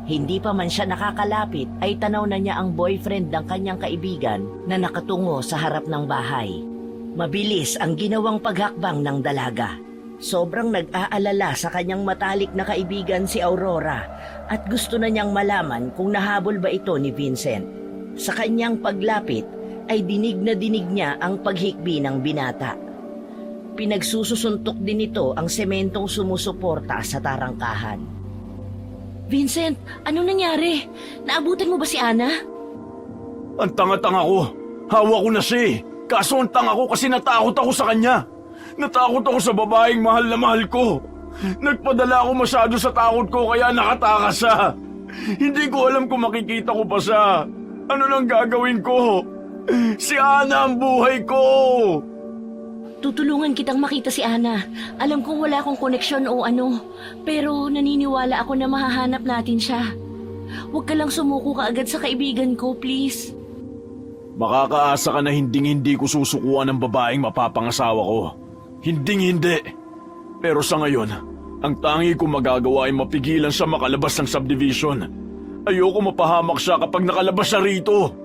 Hindi pa man siya nakakalapit ay tanaw na niya ang boyfriend ng kanyang kaibigan na nakatungo sa harap ng bahay. Mabilis ang ginawang paghakbang ng dalaga. Sobrang nag-aalala sa kanyang matalik na kaibigan si Aurora at gusto na niyang malaman kung nahabol ba ito ni Vincent. Sa kanyang paglapit ay dinig na dinig niya ang paghikbi ng binata. Pinagsususuntok din ito ang sementong sumusuporta sa tarangkahan. Vincent, anong nangyari? Naabutan mo ba si Ana? Ang tanga-tanga ko. Hawa ko na siya Kaso ang tanga ko kasi natakot ako sa kanya. Natakot ako sa babaeng mahal na mahal ko. Nagpadala ako masyado sa takot ko kaya nakatakas siya. Hindi ko alam kung makikita ko pa siya. Ano nang gagawin ko? Si Ana ang buhay ko! Tutulungan kitang makita si Ana. Alam kong wala akong koneksyon o ano, pero naniniwala ako na mahahanap natin siya. Huwag ka lang sumuko kaagad sa kaibigan ko, please. Makakaasa ka na hinding-hindi ko susukuan ng babaeng mapapangasawa ko. Hinding-hindi. Pero sa ngayon, ang tangi kong magagawa ay mapigilan siya makalabas ng subdivision. Ayoko mapahamak siya kapag nakalabas siya rito.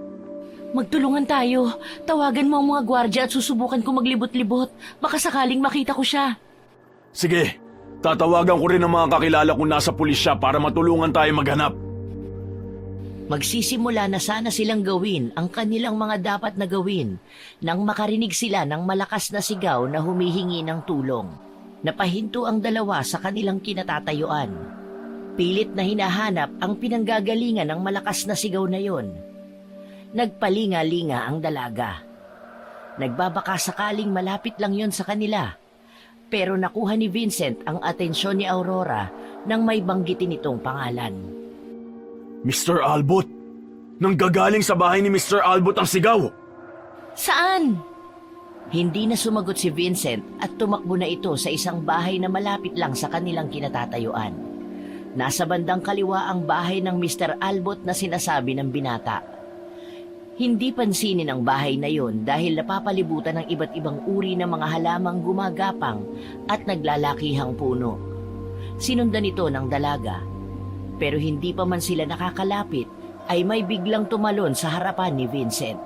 Magtulungan tayo. Tawagan mo ang mga gwardya at susubukan ko maglibot-libot. Baka sakaling makita ko siya. Sige, tatawagan ko rin ang mga kakilala kong nasa pulisya para matulungan tayo maghanap. Magsisimula na sana silang gawin ang kanilang mga dapat na gawin nang makarinig sila ng malakas na sigaw na humihingi ng tulong. Napahinto ang dalawa sa kanilang kinatatayuan. Pilit na hinahanap ang pinanggagalingan ng malakas na sigaw na yon. Nagpalinga-linga ang dalaga. Nagbabaka sakaling malapit lang yon sa kanila. Pero nakuha ni Vincent ang atensyon ni Aurora nang may banggitin itong pangalan. Mr. Albot! Nanggagaling sa bahay ni Mr. Albot ang sigaw! Saan? Hindi na sumagot si Vincent at tumakbo na ito sa isang bahay na malapit lang sa kanilang kinatatayuan. Nasa bandang kaliwa ang bahay ng Mr. Albot na sinasabi ng binata. Hindi pansinin ang bahay na yon dahil napapalibutan ng iba't ibang uri ng mga halamang gumagapang at naglalakihang puno. Sinundan ito ng dalaga. Pero hindi pa man sila nakakalapit ay may biglang tumalon sa harapan ni Vincent.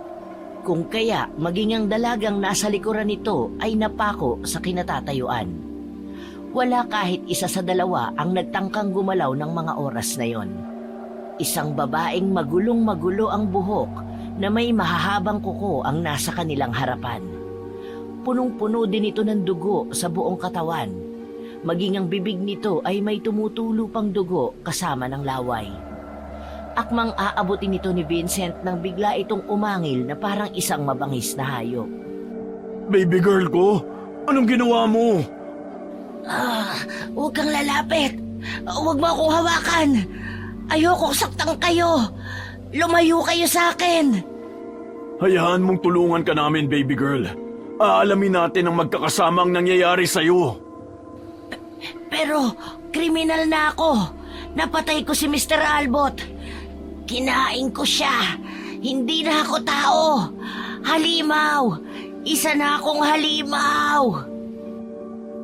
Kung kaya maging ang dalagang nasa likuran nito ay napako sa kinatatayuan. Wala kahit isa sa dalawa ang nagtangkang gumalaw ng mga oras na yon. Isang babaeng magulong-magulo ang buhok na may mahahabang kuko ang nasa kanilang harapan. Punong-puno din ito ng dugo sa buong katawan. Maging ang bibig nito ay may tumutulo pang dugo kasama ng laway. Akmang aabutin ito ni Vincent nang bigla itong umangil na parang isang mabangis na hayop. Baby girl ko, anong ginawa mo? Huwag kang lalapit! Huwag mo akong hawakan! Ayokong saktan kayo! Lumayo kayo sa akin! Hayaan mong tulungan ka namin, baby girl. Aalamin natin ang magkakasamang nangyayari sa'yo. Pero kriminal na ako. Napatay ko si Mr. Albot. Kinain ko siya. Hindi na ako tao. Halimaw. Isa na akong halimaw.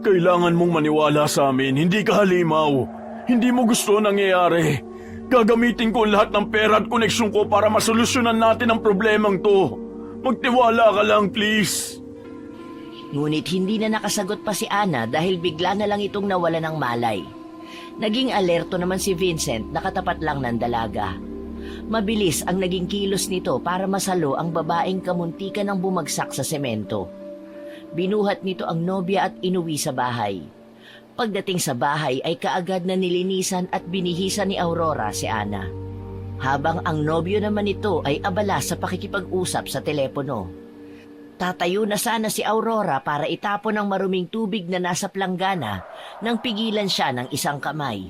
Kailangan mong maniwala sa amin. Hindi ka halimaw. Hindi mo gusto nangyayari. Gagamitin ko lahat ng pera at koneksyon ko para masolusyonan natin ang problemang to. Magtiwala ka lang, please. Ngunit hindi na nakasagot pa si Ana dahil bigla na lang itong nawala ng malay. Naging alerto naman si Vincent na katapat lang ng dalaga. Mabilis ang naging kilos nito para masalo ang babaeng kamuntikan ng bumagsak sa semento. Binuhat nito ang nobya at inuwi sa bahay. Pagdating sa bahay ay kaagad na nilinisan at binihisan ni Aurora si Ana. Habang ang nobyo naman nito ay abala sa pakikipag-usap sa telepono. Tatayo na sana si Aurora para itapon ang maruming tubig na nasa planggana nang pigilan siya ng isang kamay.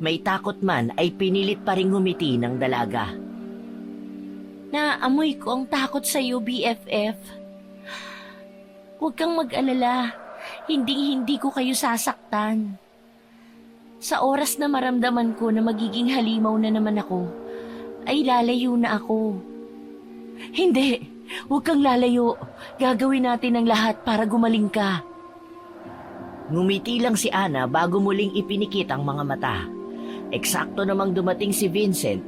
May takot man ay pinilit pa ring humiti ng dalaga. Naamoy ko ang takot sa iyo, BFF. Huwag kang mag-alala. Hindi ko kayo sasaktan. Sa oras na maramdaman ko na magiging halimaw na naman ako, ay lalayo na ako. Hindi. Huwag kang lalayo. Gagawin natin ang lahat para gumaling ka. Ngumiti lang si Ana bago muling ipinikit ang mga mata. Eksakto namang dumating si Vincent.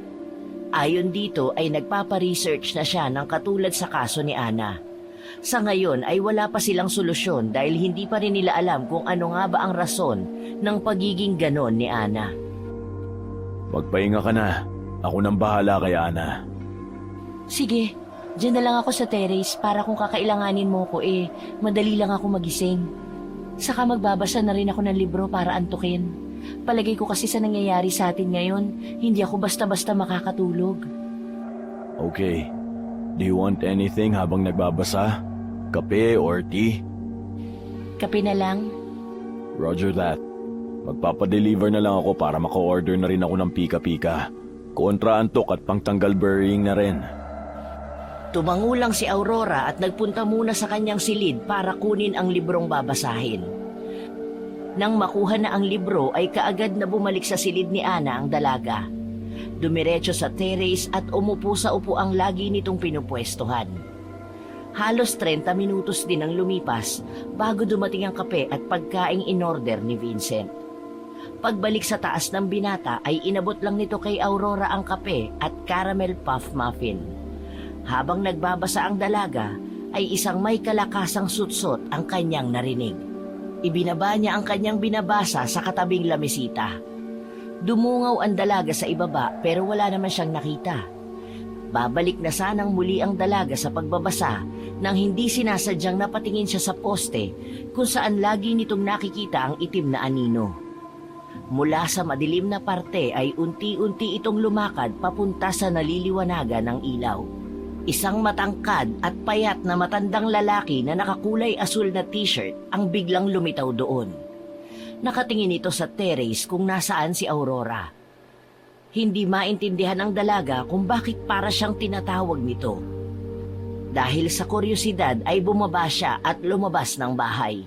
Ayon dito ay nagpapa-research na siya ng katulad sa kaso ni Ana. Sa ngayon ay wala pa silang solusyon dahil hindi pa rin nila alam kung ano nga ba ang rason ng pagiging ganon ni Ana. Magpahinga ka na. Ako nang bahala kay Ana. Sige, diyan na lang ako sa terrace para kung kakailanganin mo ko madali lang ako magising. Saka magbabasa na rin ako ng libro para antukin. Palagay ko kasi sa nangyayari sa atin ngayon, hindi ako basta-basta makakatulog. Okay. Do you want anything habang nagbabasa? Kape or tea? Kape na lang. Roger that. Magpapadeliver na lang ako para maka-order na rin ako ng pika-pika. Kontra antok at pangtanggal burying na rin. Tumango lang si Aurora at nagpunta muna sa kanyang silid para kunin ang librong babasahin. Nang makuha na ang libro ay kaagad na bumalik sa silid ni Ana ang dalaga. Dumiretso sa terrace at umupo sa upuang lagi nitong pinupwestuhan. Halos 30 minutos din ang lumipas bago dumating ang kape at pagkaing in-order ni Vincent. Pagbalik sa taas ng binata ay inabot lang nito kay Aurora ang kape at caramel puff muffin. Habang nagbabasa ang dalaga, ay isang may kalakasang sutsot ang kanyang narinig. Ibinaba niya ang kanyang binabasa sa katabing lamesita. Dumungaw ang dalaga sa ibaba pero wala naman siyang nakita. Babalik na sanang muli ang dalaga sa pagbabasa nang hindi sinasadyang napatingin siya sa poste kung saan lagi nitong nakikita ang itim na anino. Mula sa madilim na parte ay unti-unti itong lumakad papunta sa naliliwanagan ng ilaw. Isang matangkad at payat na matandang lalaki na nakakulay asul na t-shirt ang biglang lumitaw doon. Nakatingin ito sa terrace kung nasaan si Aurora. Hindi maintindihan ng dalaga kung bakit para siyang tinatawag nito. Dahil sa kuryosidad ay bumaba siya at lumabas ng bahay.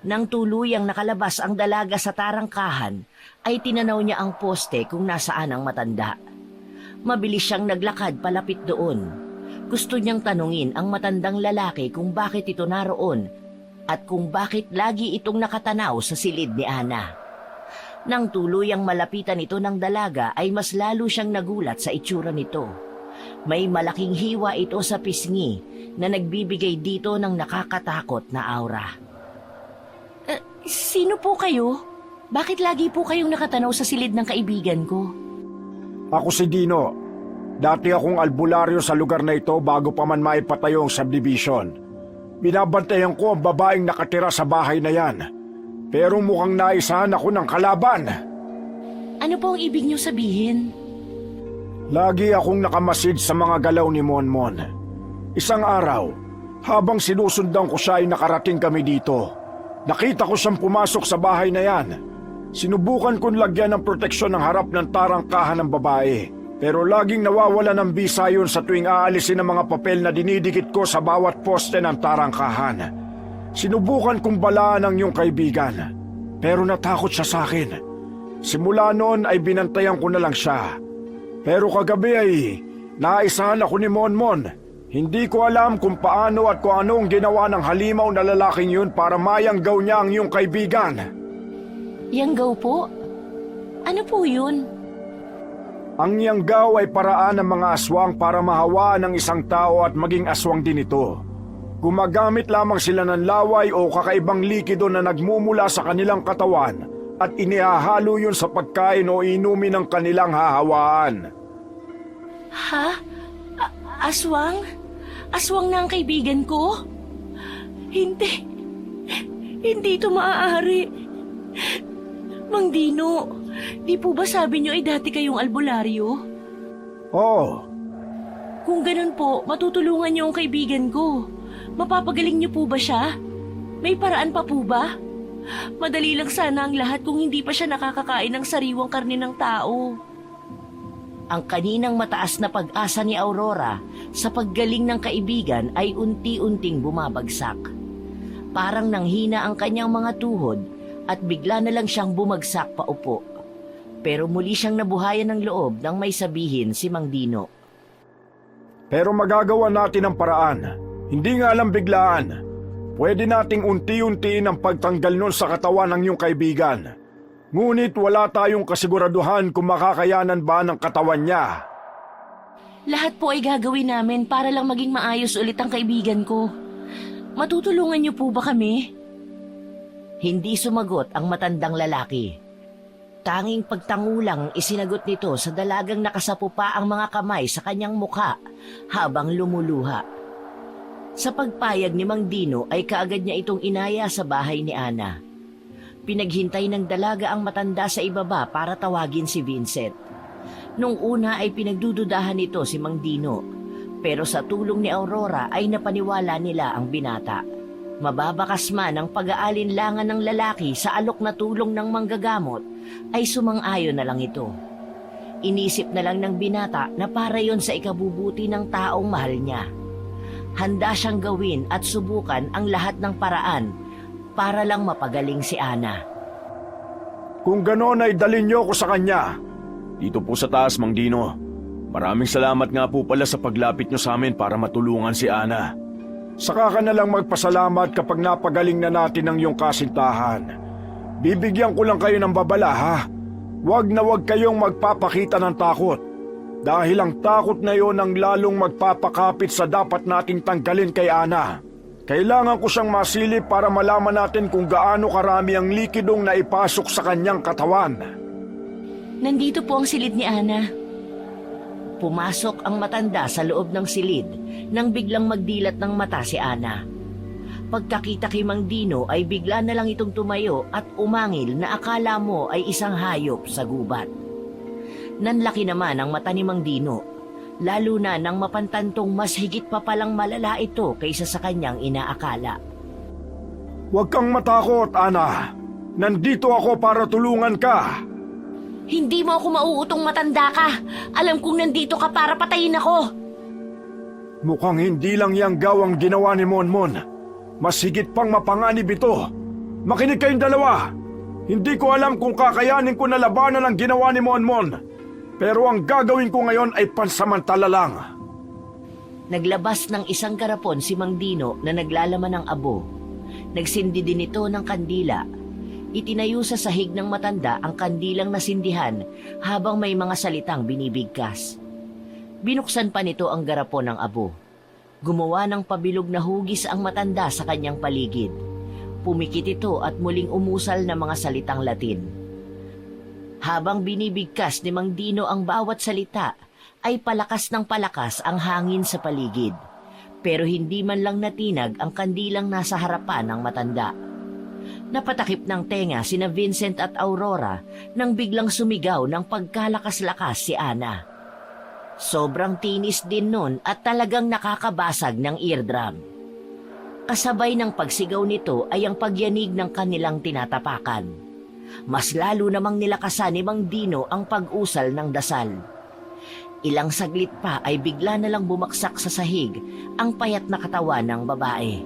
Nang tuluyang nakalabas ang dalaga sa tarangkahan, ay tinanaw niya ang poste kung nasaan ang matanda. Mabilis siyang naglakad palapit doon. Gusto niyang tanungin ang matandang lalaki kung bakit ito naroon at kung bakit lagi itong nakatanaw sa silid ni Ana. Nang tuluyang malapitan ito ng dalaga ay mas lalo siyang nagulat sa itsura nito. May malaking hiwa ito sa pisngi na nagbibigay dito ng nakakatakot na aura. Sino po kayo? Bakit lagi po kayong nakatanaw sa silid ng kaibigan ko? Ako si Dino. Dati akong albularyo sa lugar na ito bago pa man maipatayo ang subdivision. Binabantayan ko ang babaeng nakatira sa bahay na yan. Pero mukhang naisahan ako ng kalaban. Ano po ang ibig niyo sabihin? Lagi akong nakamasid sa mga galaw ni Monmon. Isang araw, habang sinusundan ko siya ay nakarating kami dito. Nakita ko siyang pumasok sa bahay na yan. Sinubukan kong lagyan ng proteksyon ng harap ng tarangkahan ng babae. Pero laging nawawala ng bisa yun sa tuwing aalisin ang mga papel na dinidikit ko sa bawat poste ng tarangkahan. Sinubukan kong balaan ang iyong kaibigan, pero natakot siya sa akin. Simula noon ay binantayan ko na lang siya. Pero kagabi ay naisahan ako ni Monmon. Hindi ko alam kung paano at kung anong ginawa ng halimaw na lalaking yun para mayanggaw niya ang iyong kaibigan. Yanggaw po? Ano po yun? Ang yanggaw ay paraan ng mga aswang para mahawaan ng isang tao at maging aswang din ito. Gumagamit lamang sila ng laway o kakaibang likido na nagmumula sa kanilang katawan at inihahalo yun sa pagkain o inumin ng kanilang hahawaan. Ha? Aswang? Aswang na ang kaibigan ko? Hindi. Hindi ito maaari. Mang Dino, di po ba sabi niyo ay dati kayong albularyo? Oo. Kung ganun po, matutulungan niyo ang kaibigan ko. Mapapagaling niyo po ba siya? May paraan pa po ba? Madali lang sana ang lahat kung hindi pa siya nakakakain ng sariwang karne ng tao. Ang kaninang mataas na pag-asa ni Aurora sa paggaling ng kaibigan ay unti-unting bumabagsak. Parang nanghina ang kanyang mga tuhod at bigla na lang siyang bumagsak paupo. Pero muli siyang nabuhayan ng loob nang may sabihin si Mang Dino. Pero magagawa natin ang paraan. Hindi nga lang biglaan. Pwede nating unti-untiin ang pagtanggal nun sa katawan ng iyong kaibigan. Ngunit wala tayong kasiguraduhan kung makakayanan ba ng katawan niya. Lahat po ay gagawin namin para lang maging maayos ulit ang kaibigan ko. Matutulungan niyo po ba kami? Hindi sumagot ang matandang lalaki. Tanging pagtangulang isinagot nito sa dalagang nakasapo pa ang mga kamay sa kanyang mukha habang lumuluha. Sa pagpayag ni Mang Dino ay kaagad niya itong inaya sa bahay ni Ana. Pinaghintay ng dalaga ang matanda sa ibaba para tawagin si Vincent. Nung una ay pinagdududahan nito si Mang Dino, pero sa tulong ni Aurora ay napaniwala nila ang binata. Mababakas man ang pag-aalinlangan ng lalaki sa alok na tulong ng manggagamot, ay sumang-ayon na lang ito. Inisip na lang ng binata na para yon sa ikabubuti ng taong mahal niya. Handa siyang gawin at subukan ang lahat ng paraan para lang mapagaling si Ana. Kung ganon ay dalhin niyo ko sa kanya. Dito po sa taas, Mang Dino. Maraming salamat nga po pala sa paglapit niyo sa amin para matulungan si Ana. Saka ka na lang magpasalamat kapag napagaling na natin ang iyong kasintahan. Bibigyan ko lang kayo ng babala, ha? Huwag na huwag kayong magpapakita ng takot. Dahil ang takot na iyon ang lalong magpapakapit sa dapat nating tanggalin kay Ana. Kailangan ko siyang masilip para malaman natin kung gaano karami ang likidong naipasok sa kanyang katawan. Nandito po ang silid ni Ana. Pumasok ang matanda sa loob ng silid nang biglang magdilat ng mata si Ana. Pagkakita kay Mang Dino ay bigla na lang itong tumayo at umangil na akala mo ay isang hayop sa gubat. Nanlaki naman ang mata ni Mang Dino, lalo na nang mapantantong mas higit pa palang malala ito kaysa sa kanyang inaakala. Huwag kang matakot, Ana. Nandito ako para tulungan ka. Hindi mo ako mauutong matanda ka. Alam kong nandito ka para patayin ako. Mukhang hindi lang yanggaw ang ginawa ni Monmon. Mas higit pang mapanganib ito. Makinig kayong dalawa. Hindi ko alam kung kakayanin ko na labanan ang ginawa ni Monmon. Pero ang gagawin ko ngayon ay pansamantala lang. Naglabas ng isang karapon si Mang Dino na naglalaman ng abo. Nagsindi din ito ng kandila. itinayo sa sahig ng matanda ang kandilang nasindihan habang may mga salitang binibigkas. Binuksan pa nito ang garapon ng abo. Gumawa ng pabilog na hugis ang matanda sa kanyang paligid. Pumikit ito at muling umusal ng mga salitang Latin. Habang binibigkas ni Mang Dino ang bawat salita, ay palakas ng palakas ang hangin sa paligid. Pero hindi man lang natinag ang kandilang nasa harapan ng matanda. Napatakip ng tenga sina Vincent at Aurora nang biglang sumigaw ng pagkalakas-lakas si Ana. Sobrang tinis din nun at talagang nakakabasag ng eardrum. Kasabay ng pagsigaw nito ay ang pagyanig ng kanilang tinatapakan. Mas lalo namang nilakasan ni Mang Dino ang pag-usal ng dasal. Ilang saglit pa ay bigla na lang bumaksak sa sahig ang payat na katawan ng babae.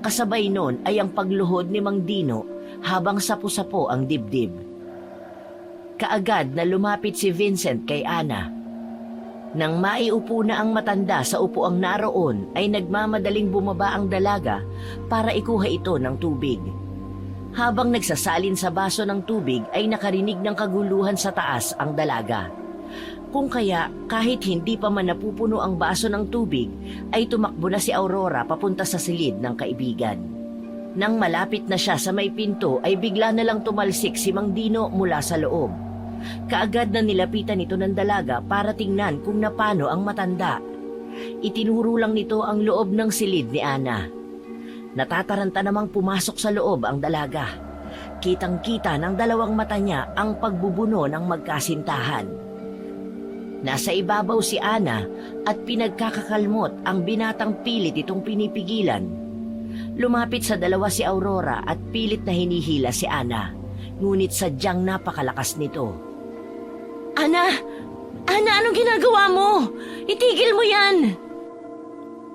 Kasabay nun ay ang pagluhod ni Mang Dino habang sapu-sapo ang dibdib. Kaagad na lumapit si Vincent kay Ana. Nang maiupo na ang matanda sa upuang naroon ay nagmamadaling bumaba ang dalaga para ikuha ito ng tubig. Habang nagsasalin sa baso ng tubig ay nakarinig ng kaguluhan sa taas ang dalaga. Kung kaya kahit hindi pa man napupuno ang baso ng tubig ay tumakbo na si Aurora papunta sa silid ng kaibigan. Nang malapit na siya sa may pinto ay bigla na lang tumalsik si Mang Dino mula sa loob. Kaagad na nilapitan ito ng dalaga para tingnan kung napano ang matanda. Itinuro lang nito ang loob ng silid ni Ana. Natataranta namang pumasok sa loob ang dalaga. Kitang-kita ng dalawang mata niya ang pagbubuno ng magkasintahan. Nasa ibabaw si Ana at pinagkakakalmot ang binatang pilit itong pinipigilan. Lumapit sa dalawa si Aurora at pilit na hinihila si Ana, ngunit sadyang napakalakas nito. Ana! Ana, anong ginagawa mo? Itigil mo yan!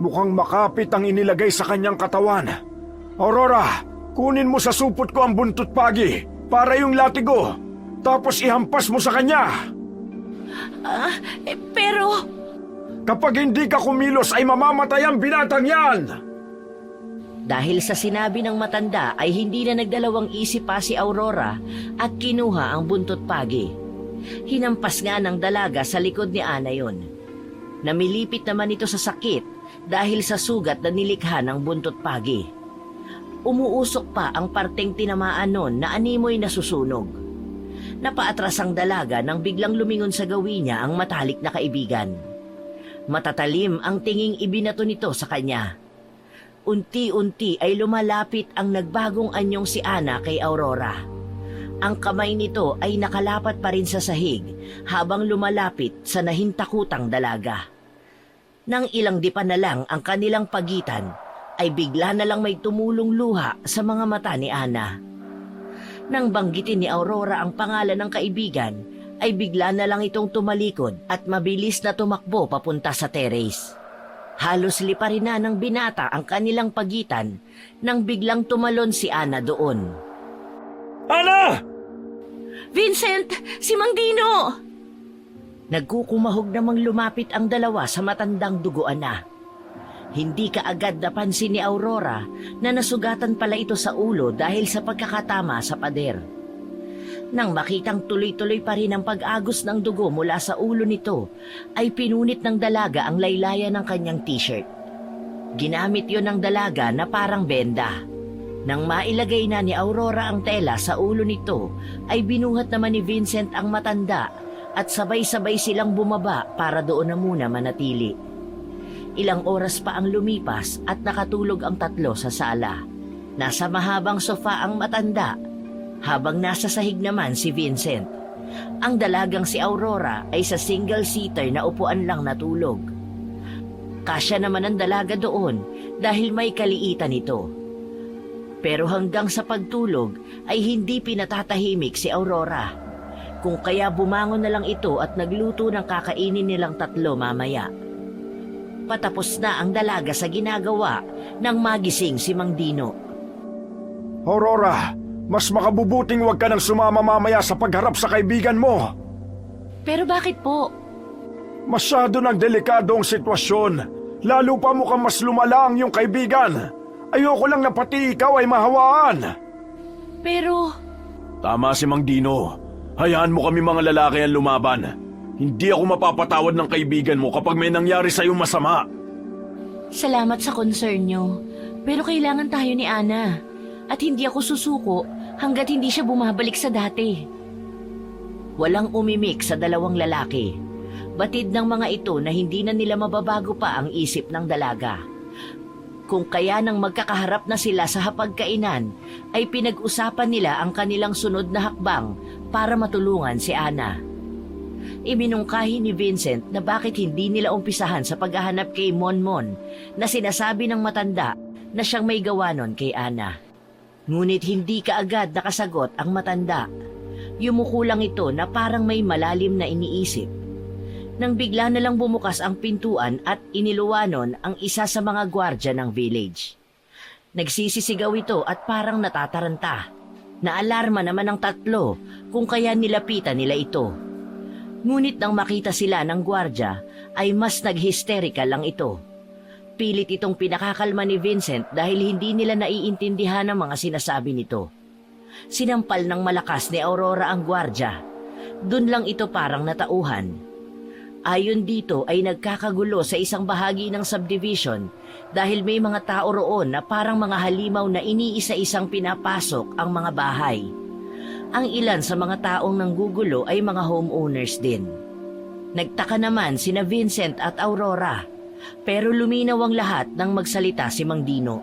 Mukhang makapit ang inilagay sa kanyang katawan. Aurora, kunin mo sa supot ko ang buntot pagi para yung latigo. Tapos ihampas mo sa kanya. Pero... Kapag hindi ka kumilos ay mamamatay ang binatang yan. Dahil sa sinabi ng matanda ay hindi na nagdalawang isip pa si Aurora at kinuha ang buntot pagi. Hinampas nga ng dalaga sa likod ni Ana yon. Namilipit naman ito sa sakit dahil sa sugat na nilikha ng buntot pagi. Umuusok pa ang parteng tinamaan nun na animoy nasusunog. Napaatras ang dalaga nang biglang lumingon sa gawin niya ang matalik na kaibigan. Matatalim ang tinging ibinato nito sa kanya. Unti-unti ay lumalapit ang nagbagong anyong si Ana kay Aurora. Ang kamay nito ay nakalapat pa rin sa sahig habang lumalapit sa nahintakutang dalaga. Nang ilang dipa na lang ang kanilang pagitan, ay bigla na lang may tumulong luha sa mga mata ni Ana. Nang banggitin ni Aurora ang pangalan ng kaibigan, ay bigla na lang itong tumalikod at mabilis na tumakbo papunta sa terrace. Halos liparin na ng binata ang kanilang pagitan nang biglang tumalon si Ana doon. Ana! Vincent! Si Mang Dino! Nagkukumahog namang lumapit ang dalawa sa matandang duguan na. Hindi kaagad napansin ni Aurora na nasugatan pala ito sa ulo dahil sa pagkakatama sa pader. Nang makitang tuloy-tuloy pa rin ang pag-agos ng dugo mula sa ulo nito, ay pinunit ng dalaga ang laylayan ng kanyang t-shirt. Ginamit yon ng dalaga na parang benda. Nang mailagay na ni Aurora ang tela sa ulo nito, ay binuhat naman ni Vincent ang matanda at sabay-sabay silang bumaba para doon na muna manatili. Ilang oras pa ang lumipas at nakatulog ang tatlo sa sala. Nasa mahabang sofa ang matanda, habang nasa sahig naman si Vincent. Ang dalagang si Aurora ay sa single-seater na upuan lang natulog. Kasya naman ang dalaga doon dahil may kaliitan ito. Pero hanggang sa pagtulog ay hindi pinatatahimik si Aurora. Kung kaya bumangon na lang ito at nagluto ng kakainin nilang tatlo mamaya. Patapos na ang dalaga sa ginagawa nang magising si Mang Dino. Aurora, mas makabubuting huwag ka nang sumama mamaya sa pagharap sa kaibigan mo. Pero bakit po? Masyado ng delikado ang sitwasyon. Lalo pa mukhang mas lumala ang iyong kaibigan. Ayoko lang na pati ikaw ay mahawaan. Pero... Tama si Mang Dino. Hayaan mo kami mga lalaki ang lumaban. Hindi ako mapapatawad ng kaibigan mo kapag may nangyari sa'yong masama. Salamat sa concern nyo. Pero kailangan tayo ni Ana. At hindi ako susuko hanggat hindi siya bumabalik sa dati. Walang umimik sa dalawang lalaki. Batid ng mga ito na hindi na nila mababago pa ang isip ng dalaga. Kung kaya nang magkakaharap na sila sa hapagkainan, ay pinag-usapan nila ang kanilang sunod na hakbang para matulungan si Ana. Iminungkahi ni Vincent na bakit hindi nila umpisahan sa paghahanap kay Monmon na sinasabi ng matanda na siyang may gawa nun kay Ana. Ngunit hindi kaagad nakasagot ang matanda. Yumuko lang ito na parang may malalim na iniisip. Nang bigla na lang bumukas ang pintuan at iniluwanon ang isa sa mga gwardya ng village. Nagsisisigaw ito at parang natataranta. Naalarma naman ang tatlo kung kaya nilapitan nila ito. Ngunit nang makita sila ng gwardya ay mas nag-hysterical lang ito. Pilit itong pinakakalma ni Vincent dahil hindi nila naiintindihan ang mga sinasabi nito. Sinampal ng malakas ni Aurora ang gwardya. Doon lang ito parang natauhan. Ayon dito ay nagkakagulo sa isang bahagi ng subdivision dahil may mga tao roon na parang mga halimaw na iniisa-isang pinapasok ang mga bahay. Ang ilan sa mga taong nanggugulo ay mga homeowners din. Nagtaka naman sina Vincent at Aurora, pero luminaw ang lahat nang magsalita si Mang Dino.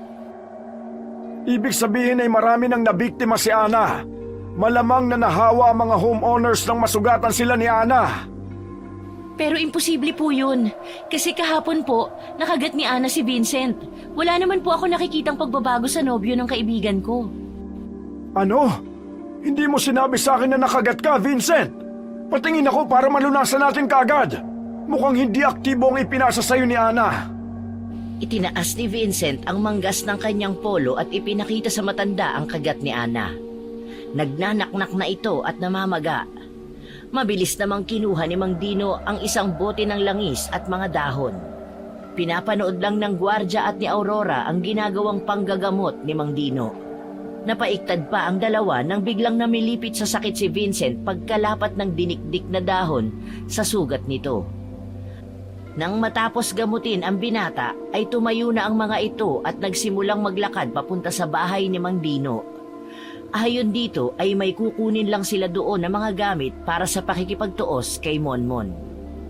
Ibig sabihin ay marami nang nabiktima si Ana. Malamang na nahawa ang mga homeowners nang masugatan sila ni Ana. Pero imposible po yun. Kasi kahapon po, nakagat ni Ana si Vincent. Wala naman po ako nakikitang pagbabago sa nobyo ng kaibigan ko. Ano? Hindi mo sinabi sa akin na nakagat ka, Vincent? Patingin ako para malunasan natin kaagad. Mukhang hindi aktibo ang ipinasa sa'yo ni Ana. Itinaas ni Vincent ang manggas ng kanyang polo at ipinakita sa matanda ang kagat ni Ana. Nagnanaknak na ito at namamaga. Mabilis namang kinuha ni Mang Dino ang isang bote ng langis at mga dahon. Pinapanood lang ng gwardya at ni Aurora ang ginagawang panggagamot ni Mang Dino. Napaiktad pa ang dalawa nang biglang namilipit sa sakit si Vincent pagkalapat ng dinikdik na dahon sa sugat nito. Nang matapos gamutin ang binata ay tumayo na ang mga ito at nagsimulang maglakad papunta sa bahay ni Mang Dino. Ayon dito ay may kukunin lang sila doon ng mga gamit para sa pakikipagtuos kay Monmon.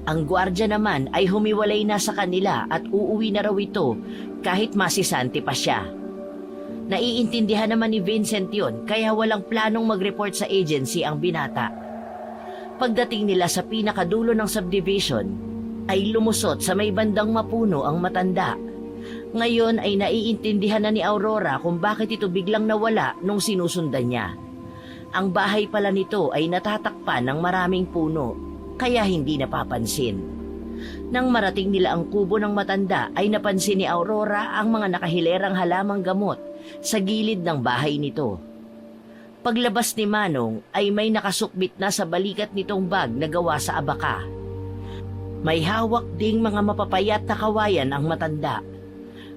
Ang gwardya naman ay humiwalay na sa kanila at uuwi na raw ito kahit masisante pa siya. Naiintindihan naman ni Vincent yon kaya walang planong mag-report sa agency ang binata. Pagdating nila sa pinakadulo ng subdivision ay lumusot sa may bandang mapuno ang matanda. Ngayon ay naiintindihan na ni Aurora kung bakit ito biglang nawala nung sinusundan niya. Ang bahay pala nito ay natatakpan ng maraming puno, kaya hindi napapansin. Nang marating nila ang kubo ng matanda ay napansin ni Aurora ang mga nakahilerang halamang gamot sa gilid ng bahay nito. Paglabas ni Manong ay may nakasukbit na sa balikat nitong bag na gawa sa abaka. May hawak ding mga mapapayat na kawayan ang matanda.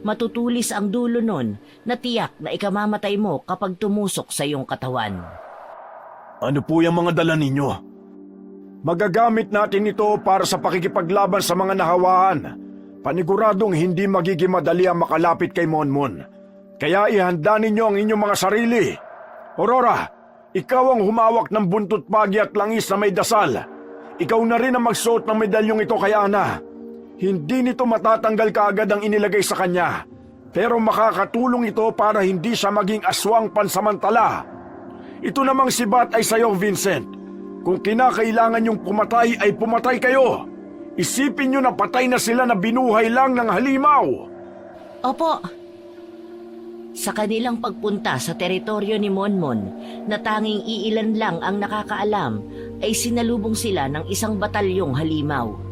Matutulis ang dulo nun na tiyak na ikamamatay mo kapag tumusok sa iyong katawan. Ano po yung mga dala ninyo? Magagamit natin ito para sa pakikipaglaban sa mga nahawaan. Paniguradong hindi magiging madali ang makalapit kay Monmon. Kaya ihanda ninyo ang inyong mga sarili. Aurora, ikaw ang humawak ng buntot pagi at langis na may dasal. Ikaw na rin ang magsuot ng medalyong ito kay Ana. Hindi nito matatanggal kaagad ang inilagay sa kanya, pero makakatulong ito para hindi siya maging aswang pansamantala. Ito namang sibat ay sayo, Vincent. Kung kinakailangan yung pumatay ay pumatay kayo. Isipin nyo na patay na sila na binuhay lang ng halimaw. Opo. Sa kanilang pagpunta sa teritoryo ni Monmon, na tanging iilan lang ang nakakaalam, ay sinalubong sila ng isang batalyong halimaw.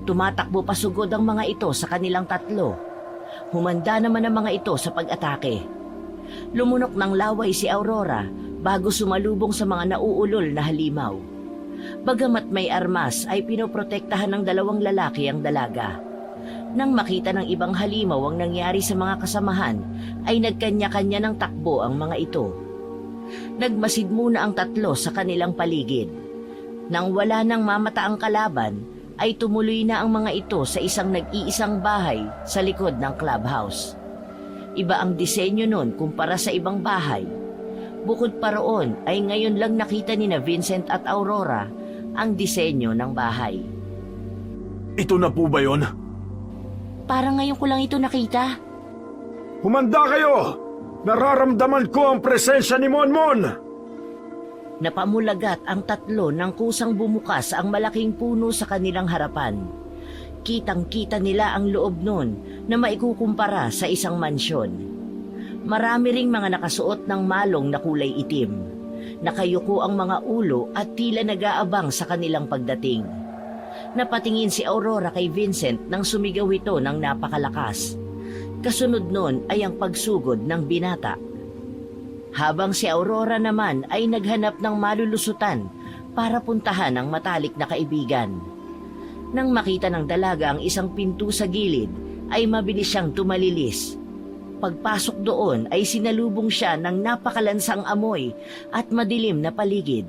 Tumatakbo pasugod ang mga ito sa kanilang tatlo. Humanda naman ang mga ito sa pag-atake. Lumunok ng laway si Aurora bago sumalubong sa mga nauulol na halimaw. Bagamat may armas ay pinoprotektahan ng dalawang lalaki ang dalaga. Nang makita ng ibang halimaw ang nangyari sa mga kasamahan, ay nagkanya-kanya ng takbo ang mga ito. Nagmasid muna ang tatlo sa kanilang paligid. Nang wala nang mamataang kalaban, ay tumuloy na ang mga ito sa isang nag-iisang bahay sa likod ng clubhouse. Iba ang disenyo nun kumpara sa ibang bahay. Bukod pa roon ay ngayon lang nakita ni na Vincent at Aurora ang disenyo ng bahay. Ito na po ba yon? Parang ngayon ko lang ito nakita. Humanda kayo! Nararamdaman ko ang presensya ni Monmon! Napamulagat ang tatlo nang kusang bumukas ang malaking puno sa kanilang harapan. Kitang-kita nila ang loob nun na maikukumpara sa isang mansyon. Marami ring mga nakasuot ng malong na kulay itim. Nakayuko ang mga ulo at tila nag-aabang sa kanilang pagdating. Napatingin si Aurora kay Vincent nang sumigaw ito ng napakalakas. Kasunod nun ay ang pagsugod ng binata. Habang si Aurora naman ay naghanap ng malulusutan para puntahan ang matalik na kaibigan. Nang makita ng dalaga ang isang pinto sa gilid, ay mabilis siyang tumalilis. Pagpasok doon ay sinalubong siya ng napakalansang amoy at madilim na paligid.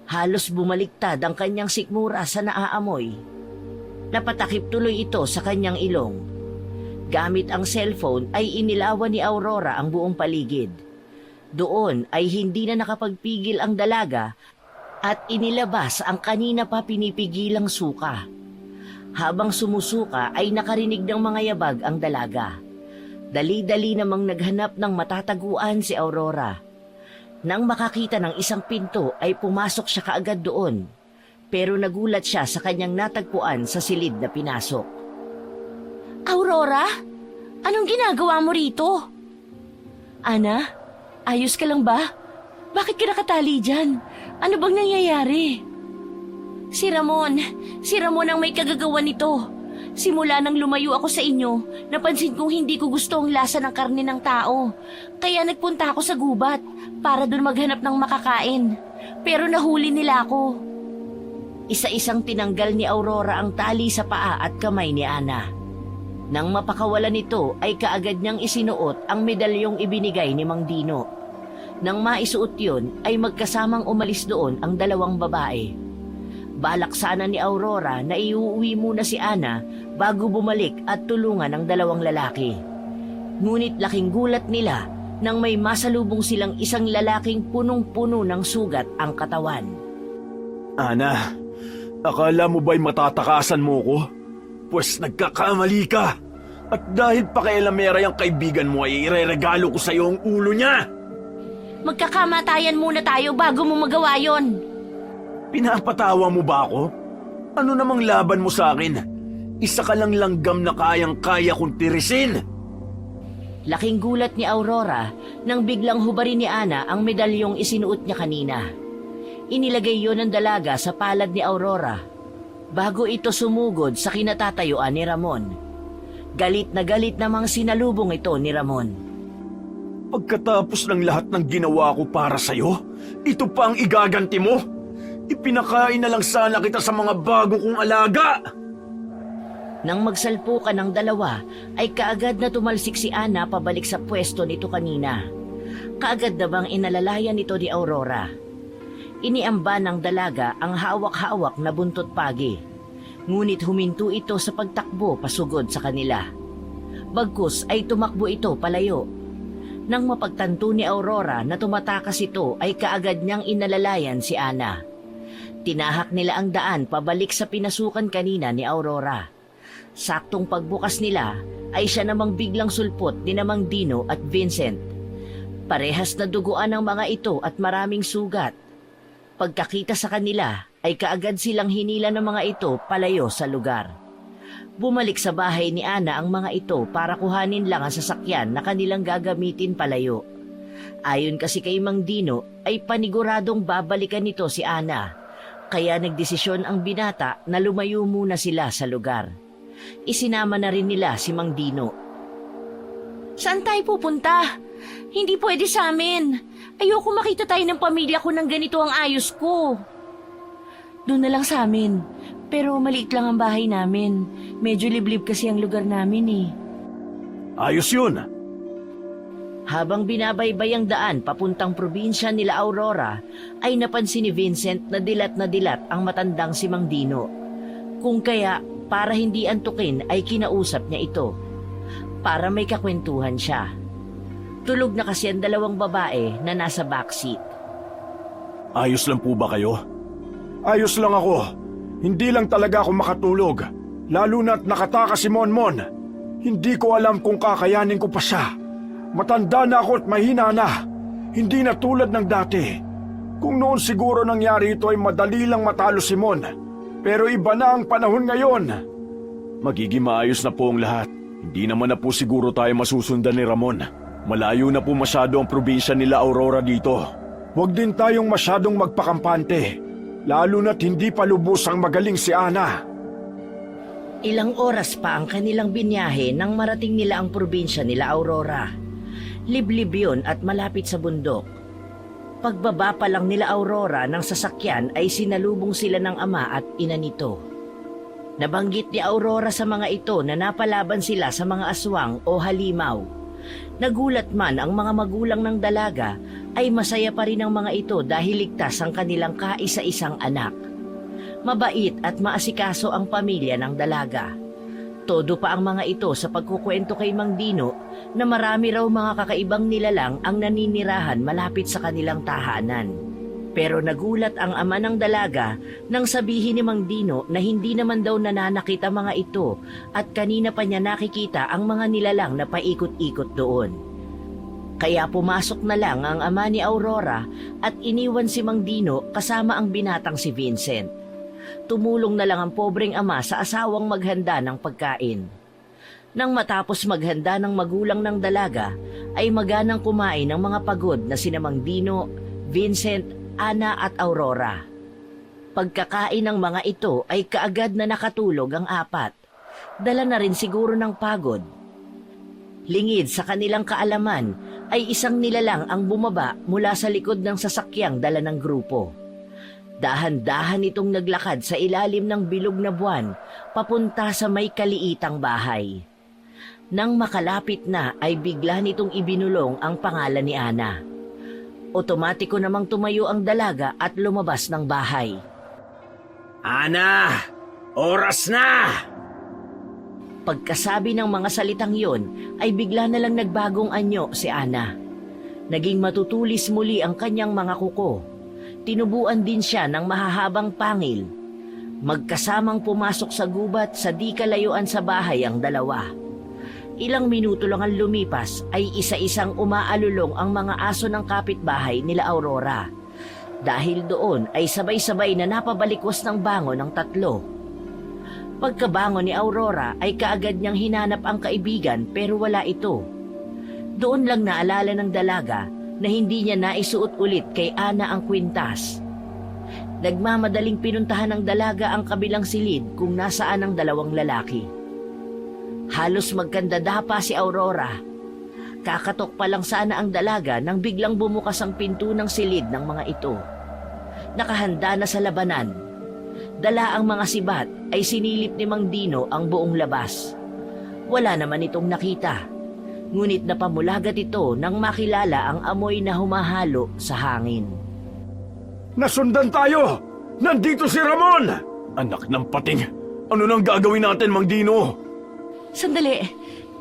Halos bumaliktad ang kanyang sikmura sa naaamoy. Napatakip tuloy ito sa kanyang ilong. Gamit ang cellphone ay inilawan ni Aurora ang buong paligid. Doon ay hindi na nakapagpigil ang dalaga at inilabas ang kanina pa pinipigilang suka. Habang sumusuka ay nakarinig ng mga yabag ang dalaga. Dali-dali namang naghanap ng matataguan si Aurora. Nang makakita ng isang pinto ay pumasok siya kaagad doon. Pero nagulat siya sa kanyang natagpuan sa silid na pinasok. Aurora? Anong ginagawa mo rito? Ana, ayos ka lang ba? Bakit ka nakatali dyan? Ano bang nangyayari? Si Ramon ang may kagagawan nito. Simula nang lumayo ako sa inyo, napansin kong hindi ko gusto ang lasa ng karne ng tao. Kaya nagpunta ako sa gubat para doon maghanap ng makakain. Pero nahuli nila ako. Isa-isang tinanggal ni Aurora ang tali sa paa at kamay ni Ana. Nang mapakawalan nito ay kaagad niyang isinuot ang medalyong ibinigay ni Mang Dino. Nang maisuot yun ay magkasamang umalis doon ang dalawang babae. Balak sana ni Aurora na iuwi muna si Ana bago bumalik at tulungan ang dalawang lalaki. Ngunit laking gulat nila nang may masalubong silang isang lalaking punong-puno ng sugat ang katawan. Ana, akala mo ba'y matatakasan mo ko? Pues nagkakamali ka. At dahil pakialamera yung kaibigan mo ay ireregalo ko sa iyo ang ulo niya. Magkakamatayan muna tayo bago mo magawa yon. Pinapatawa mo ba ako? Ano namang laban mo sa akin? Isa ka lang langgam na kayang-kaya kong tirisin. Laking gulat ni Aurora nang biglang hubarin ni Ana ang medalyong isinuot niya kanina. Inilagay yon ng dalaga sa palad ni Aurora bago ito sumugod sa kinatatayuan ni Ramon. Galit na galit namang sinalubong ito ni Ramon. Pagkatapos ng lahat ng ginawa ko para sa'yo, ito pa ang igaganti mo? Ipinakain na lang sana kita sa mga bago kong alaga. Nang magsalpukan ng dalawa, ay kaagad na tumalsik si Ana pabalik sa pwesto nito kanina. Kaagad na bang inalalayan ito ni Aurora. Iniamba ng dalaga ang hawak-hawak na buntot pagi. Ngunit huminto ito sa pagtakbo pasugod sa kanila. Bagkus ay tumakbo ito palayo. Nang mapagtanto ni Aurora na tumatakas ito ay kaagad niyang inalalayan si Ana. Tinahak nila ang daan pabalik sa pinasukan kanina ni Aurora. Saktong pagbukas nila ay siya namang biglang sulpot ni Mang Dino at Vincent. Parehas na duguan ang mga ito at maraming sugat. Pagkakita sa kanila ay kaagad silang hinila ng mga ito palayo sa lugar. Bumalik sa bahay ni Ana ang mga ito para kuhanin lang ang sasakyan na kanilang gagamitin palayo. Ayon kasi kay Mang Dino ay paniguradong babalikan nito si Ana. Kaya nagdesisyon ang binata na lumayo muna sila sa lugar. Isinama na rin nila si Mang Dino. Saan tayo pupunta? Hindi pwede sa amin. Ayoko makita tayo ng pamilya ko ng ganito ang ayos ko. Doon na lang sa amin. Pero maliit lang ang bahay namin. Medyo liblib kasi ang lugar namin eh. Ayos yun. Habang binabaybay ang daan papuntang probinsya nila Aurora, ay napansin ni Vincent na dilat ang matandang si Mang Dino. Kung kaya, para hindi antukin ay kinausap niya ito. Para may kakwentuhan siya. Tulog na kasi ang dalawang babae na nasa backseat. Ayos lang po ba kayo? Ayos lang ako. Hindi lang talaga ako makatulog. Lalo na't nakatakas si Monmon. Hindi ko alam kung kakayanin ko pa siya. Matanda na ako at mahina na. Hindi na tulad ng dati. Kung noon siguro nangyari ito ay madali lang matalo si Mon. Pero iba na ang panahon ngayon. Magiging maayos na po ang lahat. Hindi naman na po siguro tayo masusundan ni Ramon. Malayo na po masyado ang probinsya nila Aurora dito. Huwag din tayong masyadong magpakampante. Lalo na't hindi pa lubos ang magaling si Ana. Ilang oras pa ang kanilang binyahe nang marating nila ang probinsya nila Aurora. Liblib yun at malapit sa bundok. Pagbaba pa lang nila Aurora ng sasakyan ay sinalubong sila ng ama at ina nito. Nabanggit ni Aurora sa mga ito na napalaban sila sa mga aswang o halimaw. Nagulat man ang mga magulang ng dalaga ay masaya pa rin ang mga ito dahil ligtas ang kanilang kaisa-isang anak. Mabait at maasikaso ang pamilya ng dalaga. Todo pa ang mga ito sa pagkukwento kay Mang Dino na marami raw mga kakaibang nilalang ang naninirahan malapit sa kanilang tahanan. Pero nagulat ang ama ng dalaga nang sabihin ni Mang Dino na hindi naman daw nananakit ang mga ito at kanina pa niya nakikita ang mga nilalang na paikot-ikot doon. Kaya pumasok na lang ang ama ni Aurora at iniwan si Mang Dino kasama ang binatang si Vincent. Tumulong na lang ang pobreng ama sa asawang maghanda ng pagkain. Nang matapos maghanda ng magulang ng dalaga, ay maganang kumain ng mga pagod na sina Mang Dino, Vincent, Ana at Aurora. Pagkakain ng mga ito ay kaagad na nakatulog ang apat. Dala na rin siguro ng pagod. Lingid sa kanilang kaalaman ay isang nilalang ang bumaba mula sa likod ng sasakyang dala ng grupo. Dahan-dahan itong naglakad sa ilalim ng bilog na buwan papunta sa may kaliitang bahay. Nang makalapit na ay bigla nitong ibinulong ang pangalan ni Ana. Otomatiko namang tumayo ang dalaga at lumabas ng bahay. Ana! Oras na! Pagkasabi ng mga salitang yon ay bigla na lang nagbagong anyo si Ana. Naging matutulis muli ang kanyang mga kuko. Tinubuan din siya ng mahahabang pangil. Magkasamang pumasok sa gubat sa di kalayuan sa bahay ang dalawa. Ilang minuto lang ang lumipas ay isa-isang umaalulong ang mga aso ng kapitbahay nila Aurora. Dahil doon ay sabay-sabay na napabalikwas ng bangon ng tatlo. Pagkabangon ni Aurora ay kaagad niyang hinanap ang kaibigan pero wala ito. Doon lang naalala ng dalaga na hindi niya naisuot ulit kay Ana ang kwintas. Nagmamadaling pinuntahan ng dalaga ang kabilang silid kung nasaan ang dalawang lalaki. Halos magkandada pa si Aurora. Kakatok pa lang sana ang dalaga nang biglang bumukas ang pinto ng silid ng mga ito. Nakahanda na sa labanan. Dala ang mga sibat ay sinilip ni Mang Dino ang buong labas. Wala naman itong nakita. Ngunit napamulagat ito nang makilala ang amoy na humahalo sa hangin. Nasundan tayo! Nandito si Ramon! Anak ng pating! Ano nang gagawin natin, Mang Dino? Sandali,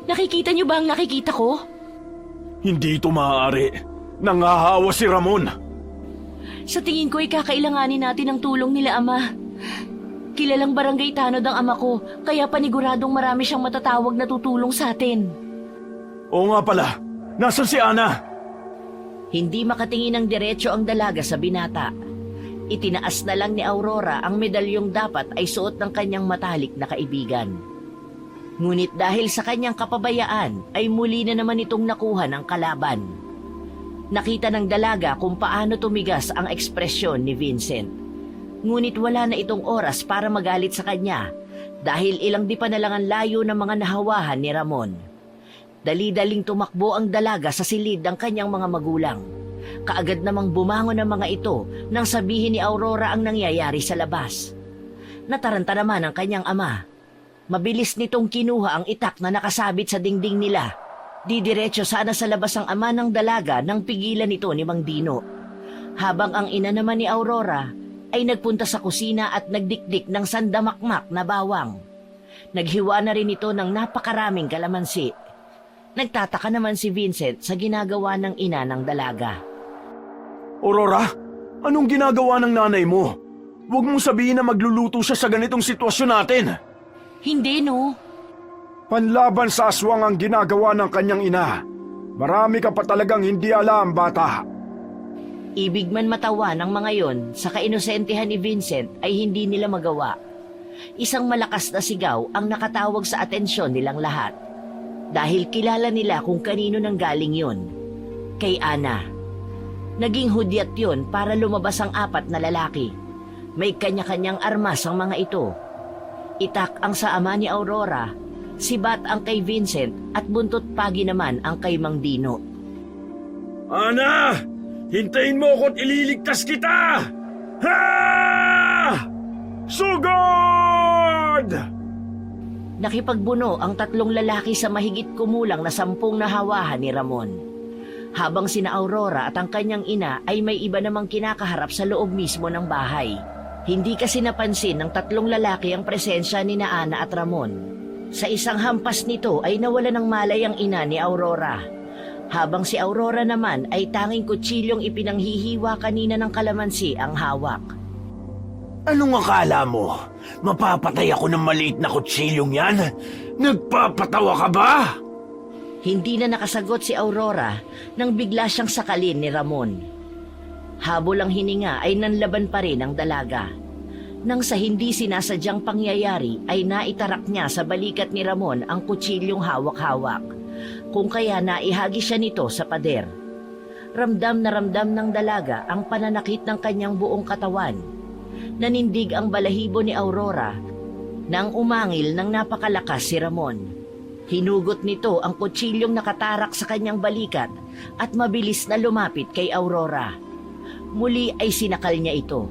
nakikita niyo ba ang nakikita ko? Hindi ito maaari. Nangahawa si Ramon. Sa tingin ko ay kakailanganin natin ang tulong nila ama. Kilalang barangay tanod ang ama ko, kaya paniguradong marami siyang matatawag na tutulong sa atin. Oo nga pala, nasan si Ana? Hindi makatingin ng diretso ang dalaga sa binata. Itinaas na lang ni Aurora ang medalyong dapat ay suot ng kanyang matalik na kaibigan. Ngunit dahil sa kanyang kapabayaan ay muli na naman itong nakuha ng kalaban. Nakita ng dalaga kung paano tumigas ang ekspresyon ni Vincent. Ngunit wala na itong oras para magalit sa kanya dahil ilang di pa na lang ang layo ng mga nahawahan ni Ramon. Dali-daling tumakbo ang dalaga sa silid ng kanyang mga magulang. Kaagad namang bumangon ang mga ito nang sabihin ni Aurora ang nangyayari sa labas. Nataranta naman ang kanyang ama. Mabilis nitong kinuha ang itak na nakasabit sa dingding nila. Didiretso sana sa labas ang ama ng dalaga nang pigilan ito ni Mang Dino. Habang ang ina naman ni Aurora ay nagpunta sa kusina at nagdikdik ng sandamakmak na bawang. Naghiwa na rin ito ng napakaraming kalamansi. Nagtataka naman si Vincent sa ginagawa ng ina ng dalaga. Aurora, anong ginagawa ng nanay mo? Huwag mong sabihin na magluluto siya sa ganitong sitwasyon natin. Hindi, no? Panlaban sa aswang ang ginagawa ng kanyang ina. Marami ka pa talagang hindi alam, bata. Ibig man matawa ng mga yon sa kainosentehan ni Vincent ay hindi nila magawa. Isang malakas na sigaw ang nakatawag sa atensyon nilang lahat. Dahil kilala nila kung kanino nang galing yon. Kay Ana. Naging hudyat yon para lumabas ang 4 na lalaki. May kanya-kanyang armas ang mga ito. Itak ang sa ama ni Aurora, si Bat ang kay Vincent at buntot pagi naman ang kay Mang Dino. Ana! Hintayin mo ako't ililigtas kita! Ha! Sugod! Nakipagbuno ang 3 lalaki sa mahigit kumulang na 10 na hawahan ni Ramon. Habang sina Aurora at ang kanyang ina ay may iba namang kinakaharap sa loob mismo ng bahay. Hindi kasi napansin ng 3 lalaki ang presensya ni Ana at Ramon. Sa isang hampas nito ay nawala ng malay ang ina ni Aurora. Habang si Aurora naman ay tanging kutsilyong ipinanghihiwa kanina ng kalamansi ang hawak. Anong akala mo? Mapapatay ako ng maliit na kutsilyong yan? Nagpapatawa ka ba? Hindi na nakasagot si Aurora nang bigla siyang sakalin ni Ramon. Habol ang hininga ay nanlaban pa rin ang dalaga. Nang sa hindi sinasadyang pangyayari ay naitarak niya sa balikat ni Ramon ang kutsilyong hawak-hawak. Kung kaya naihagi siya nito sa pader. Ramdam na ramdam ng dalaga ang pananakit ng kanyang buong katawan. Nanindig ang balahibo ni Aurora nang umangil ng napakalakas si Ramon. Hinugot nito ang kutsilyong nakatarak sa kanyang balikat at mabilis na lumapit kay Aurora. Muli ay sinakal niya ito.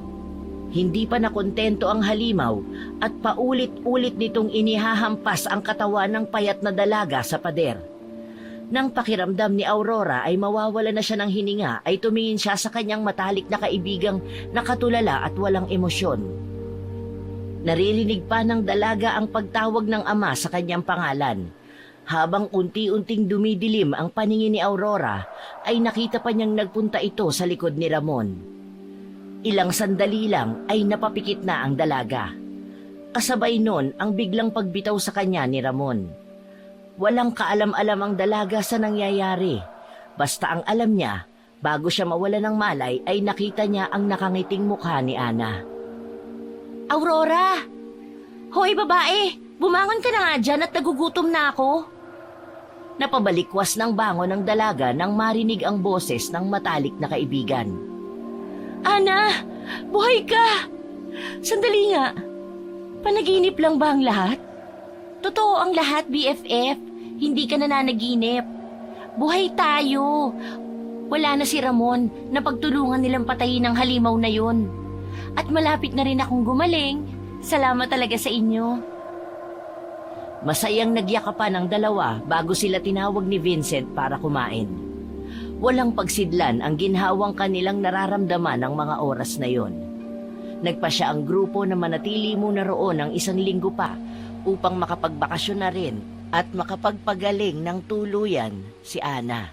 Hindi pa nakontento ang halimaw at paulit-ulit nitong inihahampas ang katawan ng payat na dalaga sa pader. Nang pakiramdam ni Aurora ay mawawala na siya ng hininga ay tumingin siya sa kanyang matalik na kaibigang nakatulala at walang emosyon. Naririnig pa ng dalaga ang pagtawag ng ama sa kanyang pangalan. Habang unti-unting dumidilim ang paningin ni Aurora, ay nakita pa niyang nagpunta ito sa likod ni Ramon. Ilang sandali lang ay napapikit na ang dalaga. Kasabay nun ang biglang pagbitaw sa kanya ni Ramon. Walang kaalam-alam ang dalaga sa nangyayari. Basta ang alam niya, bago siya mawala ng malay ay nakita niya ang nakangiting mukha ni Ana. Aurora! Hoy, babae! Bumangon ka na nga dyan at nagugutom na ako. Napabalikwas ng bangon ng dalaga nang marinig ang boses ng matalik na kaibigan. Ana! Buhay ka! Sandali nga. Panaginip lang ba ang lahat? Totoo ang lahat, BFF. Hindi ka nananaginip. Buhay tayo. Wala na si Ramon na pagtulungan nilang patayin ang halimaw na yun. At malapit na rin akong gumaling. Salamat talaga sa inyo. Masayang nagyakapan ang dalawa bago sila tinawag ni Vincent para kumain. Walang pagsidlan ang ginhawang kanilang nararamdaman ng mga oras na yon. Nagpa siya ang grupo na manatili muna roon ng 1 linggo pa upang makapagbakasyon na rin at makapagpagaling ng tuluyan si Ana.